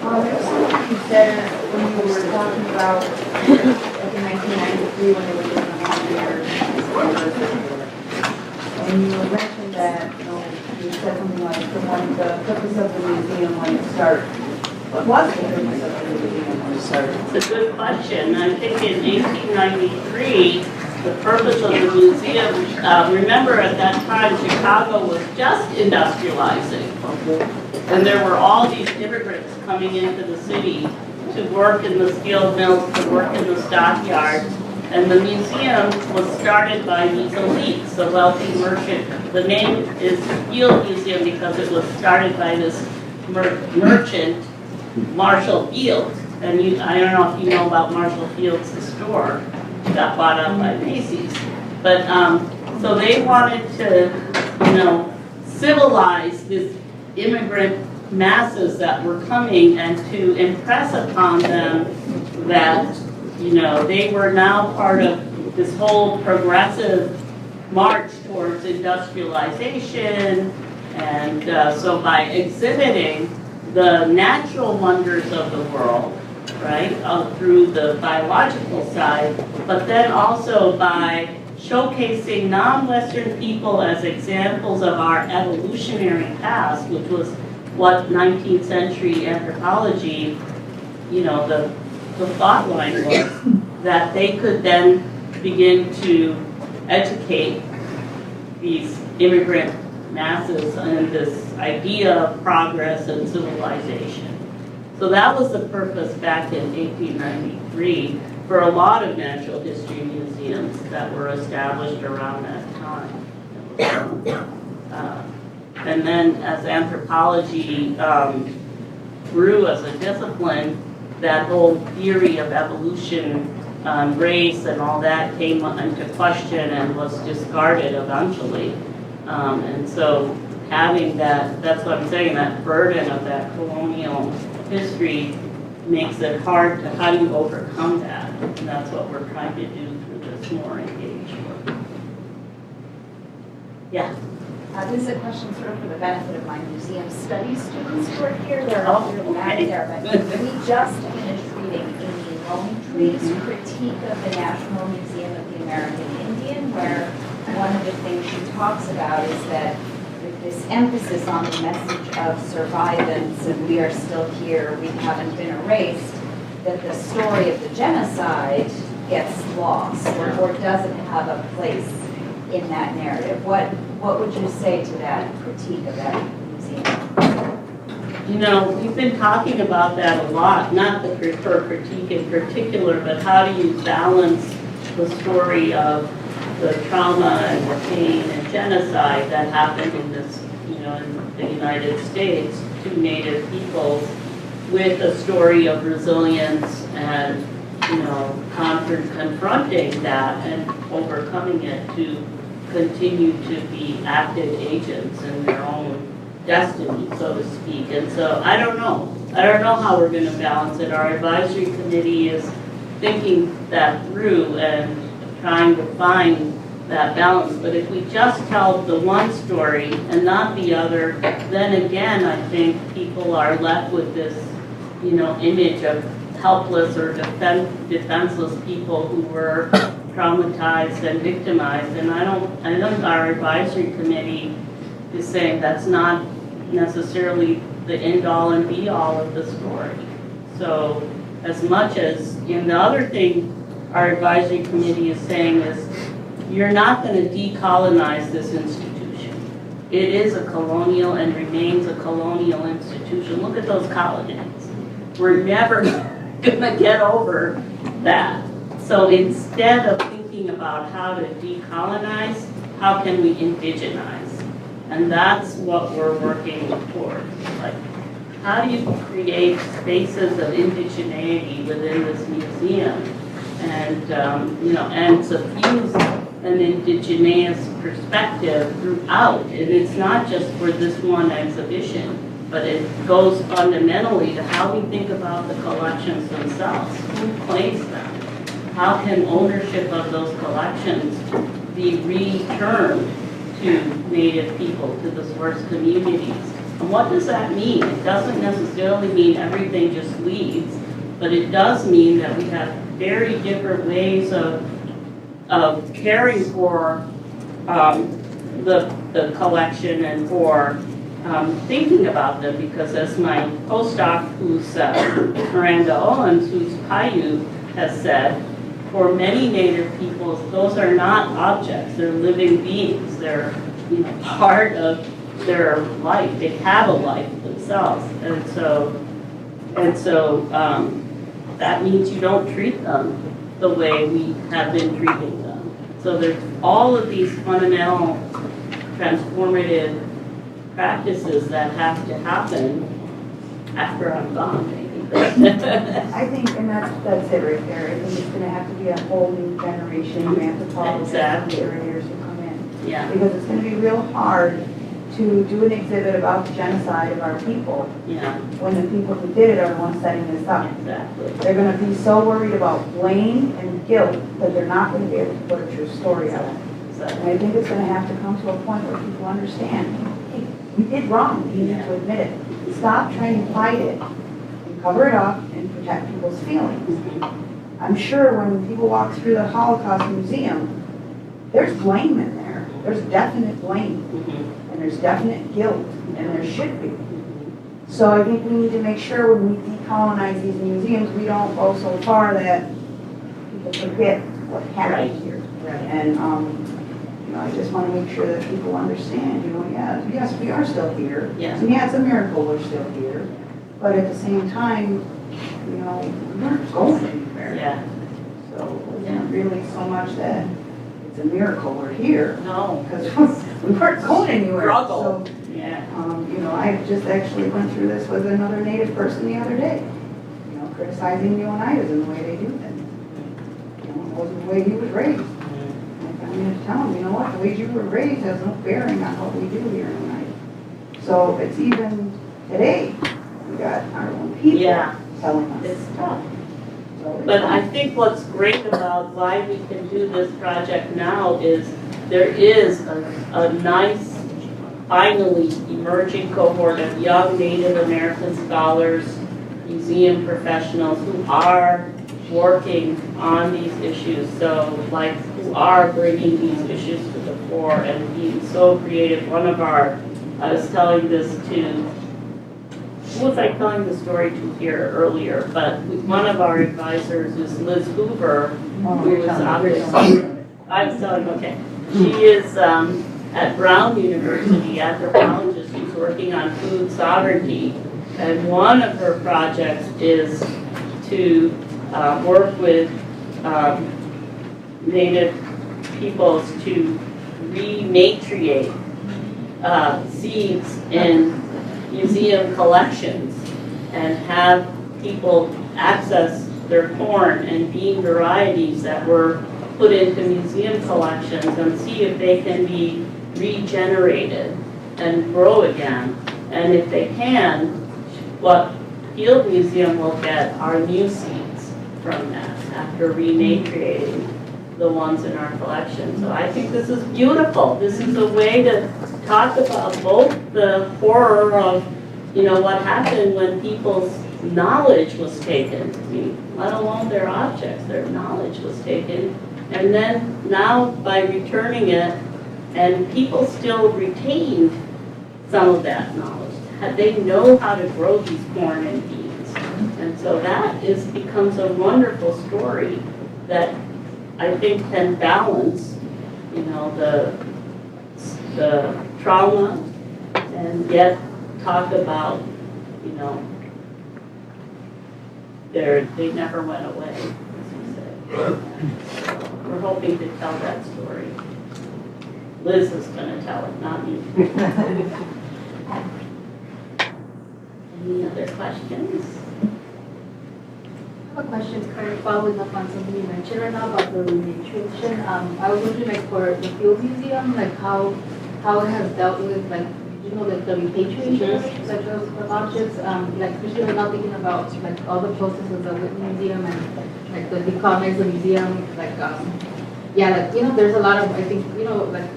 There's something you said when you were talking about, like in 1993 when they were doing the 100 years. And you mentioned that, you said something like the purpose of the museum when it started. What was the purpose of the museum when it started? It's a good question. I think in 1893, the purpose of the museum, remember at that time Chicago was just industrializing. And there were all these immigrants coming into the city to work in the steel mills, to work in the stockyards. And the museum was started by these elites, the wealthy merchant. The name is Field Museum because it was started by this merchant, Marshall Field. And I don't know if you know about Marshall Field's store. It got bought up by Macy's. But so they wanted to, civilize this immigrant masses that were coming and to impress upon them that they were now part of this whole progressive march towards industrialization. And so by exhibiting the natural wonders of the world, right, through the biological side, but then also by showcasing non-Western people as examples of our evolutionary past, which was what 19th century anthropology, the thought line was, that they could then begin to educate these immigrant masses in this idea of progress and civilization. So that was the purpose back in 1893 for a lot of natural history museums that were established around that time. And then as anthropology grew as a discipline, that whole theory of evolution, race and all that came into question and was discarded eventually. And so having that's what I'm saying, that burden of that colonial history makes it hard to, how do you overcome that? And that's what we're trying to do through this more engaged work. Yeah. This is a question sort of for the benefit of my museum studies students who are here. They're all here back there, but we just finished reading Amy Longtree's critique of the National Museum of the American Indian, where one of the things she talks about is that with this emphasis on the message of survivance and we are still here, we haven't been erased, that the story of the genocide gets lost or doesn't have a place in that narrative. What would you say to that critique of that museum? You know, we've been talking about that a lot, not the critique in particular, but how do you balance the story of the trauma and the pain and genocide that happened in this, in the United States to Native peoples with a story of resilience and, confronting that and overcoming it to continue to be active agents in their own destiny, so to speak. And so I don't know how we're going to balance it. Our advisory committee is thinking that through and trying to find that balance. But if we just tell the one story and not the other, then again, I think people are left with this, image of helpless or defenseless people who were traumatized and victimized. And I think our advisory committee is saying that's not necessarily the end all and be all of the story. So as much as, the other thing our advisory committee is saying is, you're not going to decolonize this institution. It is a colonial and remains a colonial institution. Look at those colonies. We're never going to get over that. So instead of thinking about how to decolonize, how can we indigenize? And that's what we're working towards. Like, how do you create spaces of indigeneity within this museum and, and suffuse an indigenous perspective throughout? And it's not just for this one exhibition, but it goes fundamentally to how we think about the collections themselves. Who claims them? How can ownership of those collections be returned to Native people, to the source communities? And what does that mean? It doesn't necessarily mean everything just leaves, but it does mean that we have very different ways of caring for the collection and for thinking about them, because as my postdoc, who's Miranda Owens, who's Paiute, has said, for many Native peoples, those are not objects, they're living beings, they're part of their life, they have a life themselves, and so that means you don't treat them the way we have been treating them. So there's all of these fundamental transformative practices that have to happen after I'm gone, maybe. I think, and that's it right there. I think it's going to have to be a whole new generation of anthropologists and curators who come in. Yeah. Because it's going to be real hard to do an exhibit about the genocide of our people when the people who did it are the ones setting this up. Exactly. They're going to be so worried about blame and guilt that they're not going to be able to put a true story out. Exactly. And I think it's going to have to come to a point where people understand, hey, we did wrong. We need to admit it. Stop trying to hide it and cover it up and protect people's feelings. I'm sure when people walk through the Holocaust Museum, there's blame in there. There's definite blame. And there's definite guilt, and there should be. So I think we need to make sure when we decolonize these museums, we don't go so far that people forget what happened here. Right. And I just want to make sure that people understand, yes, we are still here. Yeah. And yeah, it's a miracle we're still here. But at the same time, we weren't going anywhere. Yeah. So it's not really so much that it's a miracle we're here. No. Because we weren't going anywhere. Struggle. So Yeah. You know, I just actually went through this with another Native person the other day, you know, criticizing the Oneidas and the way they do things. You know, it wasn't the way he was raised. Like, I mean, to tell him, you know what, the way you were raised has no bearing on what we do here in Oneida. So it's even today, we got our own people Yeah. telling us. It's tough. So it's But I fine. think what's great about why we can do this project now is there is a nice, finally emerging cohort of young Native American scholars, museum professionals who are working on these issues. So like who are bringing these issues to the fore and being so creative. I was telling this to, who was I telling the story to here earlier? But one of our advisors is Liz Hoover, who is obviously, I was telling, okay. She is at Brown University, anthropologist who's working on food sovereignty. And one of her projects is to work with Native peoples to rematriate seeds in museum collections and have people access their corn and bean varieties that were put into museum collections and see if they can be regenerated and grow again. And if they can, what Field Museum will get are new seeds from that after rematriating the ones in our collection. So I think this is beautiful. This is a way to talk about both the horror of, you know, what happened when people's knowledge was taken. I mean, let alone their objects, their knowledge was taken. And then now by returning it, and people still retained some of that knowledge. They know how to grow these corn and beans. And so that becomes a wonderful story that I think can balance, you know, the trauma and yet talk about, you know, they never went away, as you say. We're hoping to tell that story. Liz is going to tell it, not me. Any other questions? I have a question kind of following up on something you mentioned right now about the rematriation. I was wondering, like, for the Field Museum, like how it has dealt with, like, you know, like the repatriation like of objects. Like, especially right now thinking about like all the processes of the museum and like the decolonize the museum, like yeah, like, you know, there's a lot of, I think, you know, like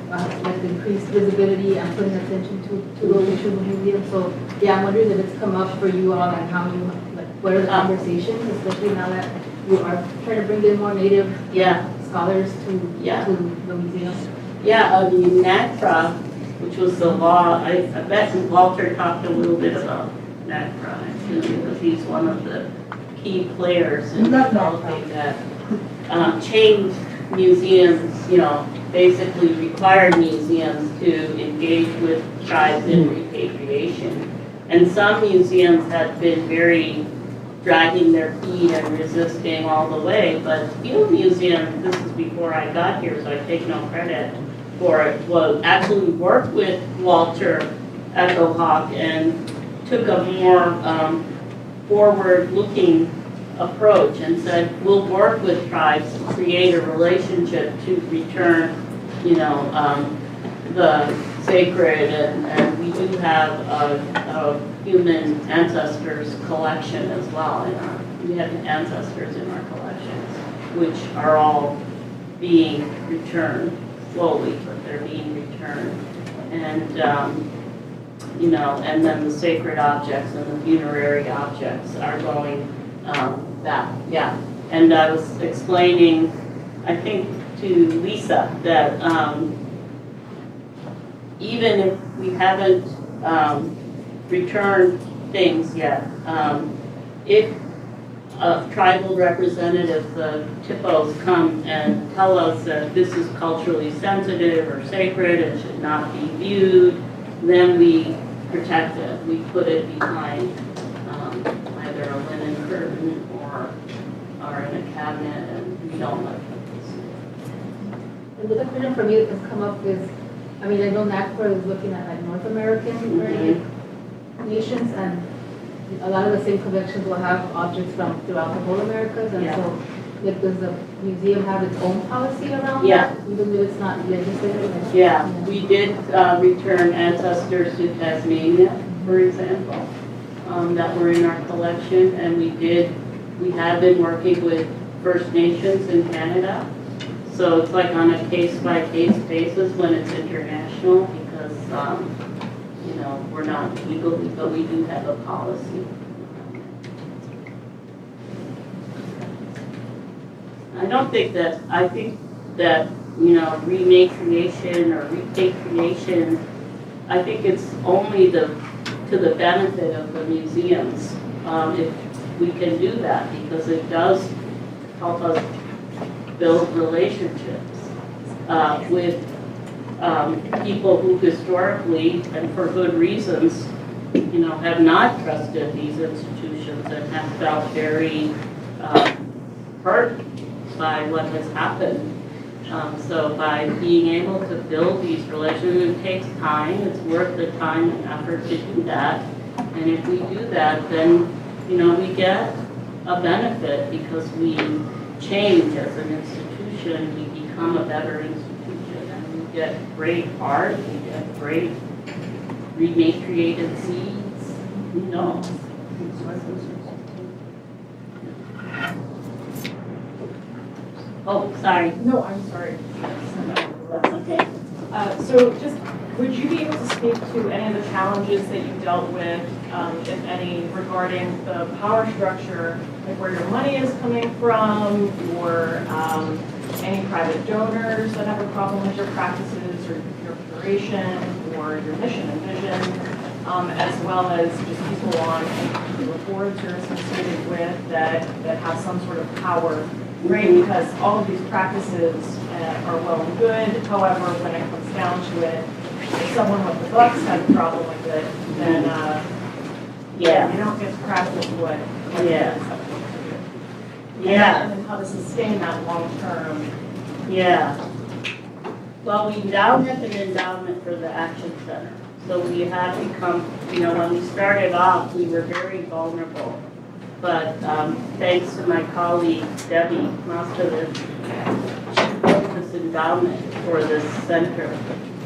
increased visibility and putting attention to those issues in the museum. So yeah, I'm wondering if it's come up for you all and how you, like, what are the conversations, especially now that you are trying to bring in more Native scholars to the museum. Yeah, the NACRA, which was the law, I bet Walter talked a little bit about NACRA, because he's one of the key players in developing that. Changed museums, you know, basically required museums to engage with tribes in repatriation. And some museums had been very dragging their feet and resisting all the way, but Field Museum, this is before I got here, so I take no credit for it, well, actually worked with Walter Echohawk and took a more forward-looking approach and said, we'll work with tribes to create a relationship to return, you know, the sacred, and we do have a human ancestors collection as well. We have ancestors in our collections, which are all being returned slowly, but they're being returned. And, you know, and then the sacred objects and the funerary objects are going back, yeah. And I was explaining, I think, to Lisa that even if we haven't returned things yet, if tribal representatives, the TIPOs, come and tell us that this is culturally sensitive or sacred and should not be viewed, then we protect it. We put it behind either a linen curtain or in a cabinet, and we don't let people see it. Another question for me that's come up is, I mean, I know NACPR is looking at like North American like, nations, and a lot of the same collections will have objects from throughout the whole Americas, and Yeah. so like, does the museum have its own policy around Yeah. that, even if it's not legislative? Like, Yeah, we did return ancestors to Tasmania, for example, that were in our collection, and we have been working with First Nations in Canada. So it's like on a case-by-case basis when it's international, because, you know, we're not legally, but we do have a policy. I think that, you know, rematriation or repatriation, I think it's only to the benefit of the museums, if we can do that, because it does help us build relationships with people who historically, and for good reasons, you know, have not trusted these institutions and have felt very hurt by what has happened. So by being able to build these relationships, it takes time, it's worth the time and effort to do that. And if we do that, then, you know, we get a benefit because we change as an institution, we become a better institution, and we get great art, we get great rematriated seeds, you know. Oh, sorry. No, I'm sorry. That's okay. So just, would you be able to speak to any of the challenges that you dealt with, if any, regarding the power structure, like where your money is coming from, or any private donors that have a problem with your practices or your curation or your mission and vision, as well as just people on the boards you're associated with that have some sort of power, right? Because all of these practices are well and good. However, when it comes down to it, if someone with the bucks has a problem with it, then Yeah. you don't get to practice what Yeah. you're supposed to do. Yeah. And then how to sustain that long term. Yeah. Well, we now have an endowment for the Action Center. So we have become, you know, when we started off, we were very vulnerable. But thanks to my colleague Debbie Mostovich, she built this endowment for this center.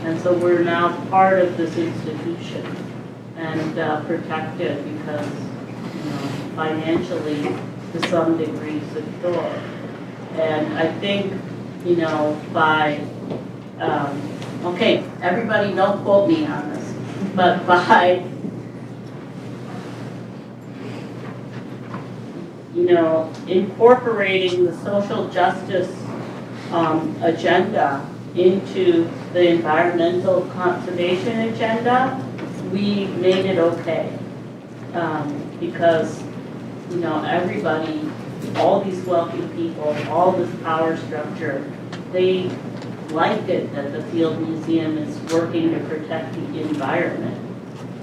And so we're now part of this institution and protected because, you know, financially, to some degree, secure. And I think, you know, by, okay, everybody don't quote me on this, but by, you know, incorporating the social justice agenda into the environmental conservation agenda, we made it okay. Because, you know, everybody, all these wealthy people, all this power structure, they like it that the Field Museum is working to protect the environment.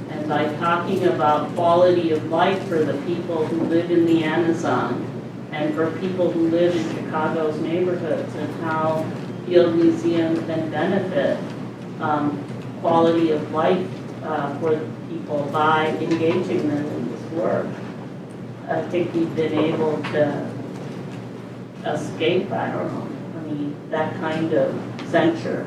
And by talking about quality of life for the people who live in the Amazon and for people who live in Chicago's neighborhoods and how Field Museum can benefit quality of life for the people by engaging them in this work, I think we've been able to escape, I don't know, I mean, that kind of censure.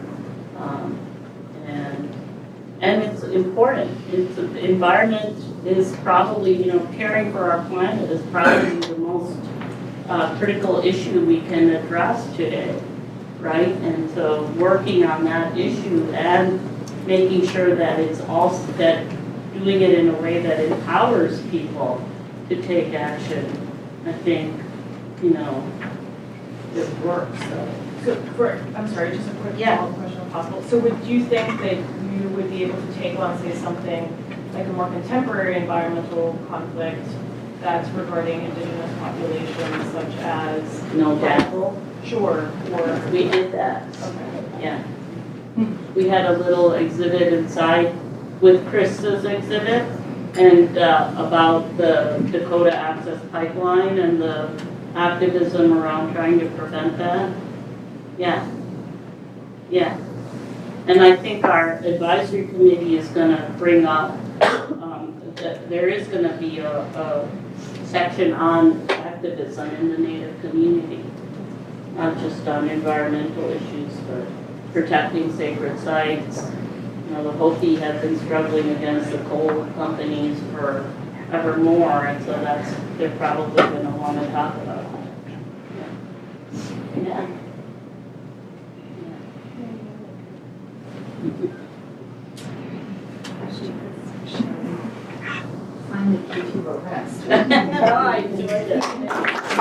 And it's important. The environment is probably, you know, caring for our planet is probably the most critical issue we can address today, right? And so working on that issue and making sure that it's also, that doing it in a way that empowers people to take action, I think, you know, it works. So I'm sorry, just a quick Yeah. follow-up question if possible. So would you think that you would be able to take on, say, something like a more contemporary environmental conflict that's regarding indigenous populations such as No dabble. Sure, or We did that. okay. Yeah. We had a little exhibit inside with Krista's exhibit and about the Dakota Access Pipeline and the activism around trying to prevent that. Yeah. Yeah. And I think our advisory committee is gonna bring up, that there is gonna be a section on activism in the Native community, not just on environmental issues, but protecting sacred sites. You know, the Hopi have been struggling against the coal companies for evermore, and so they're probably gonna wanna talk about that. Yeah. Finally, Katie wrote rest. Oh, I enjoyed it.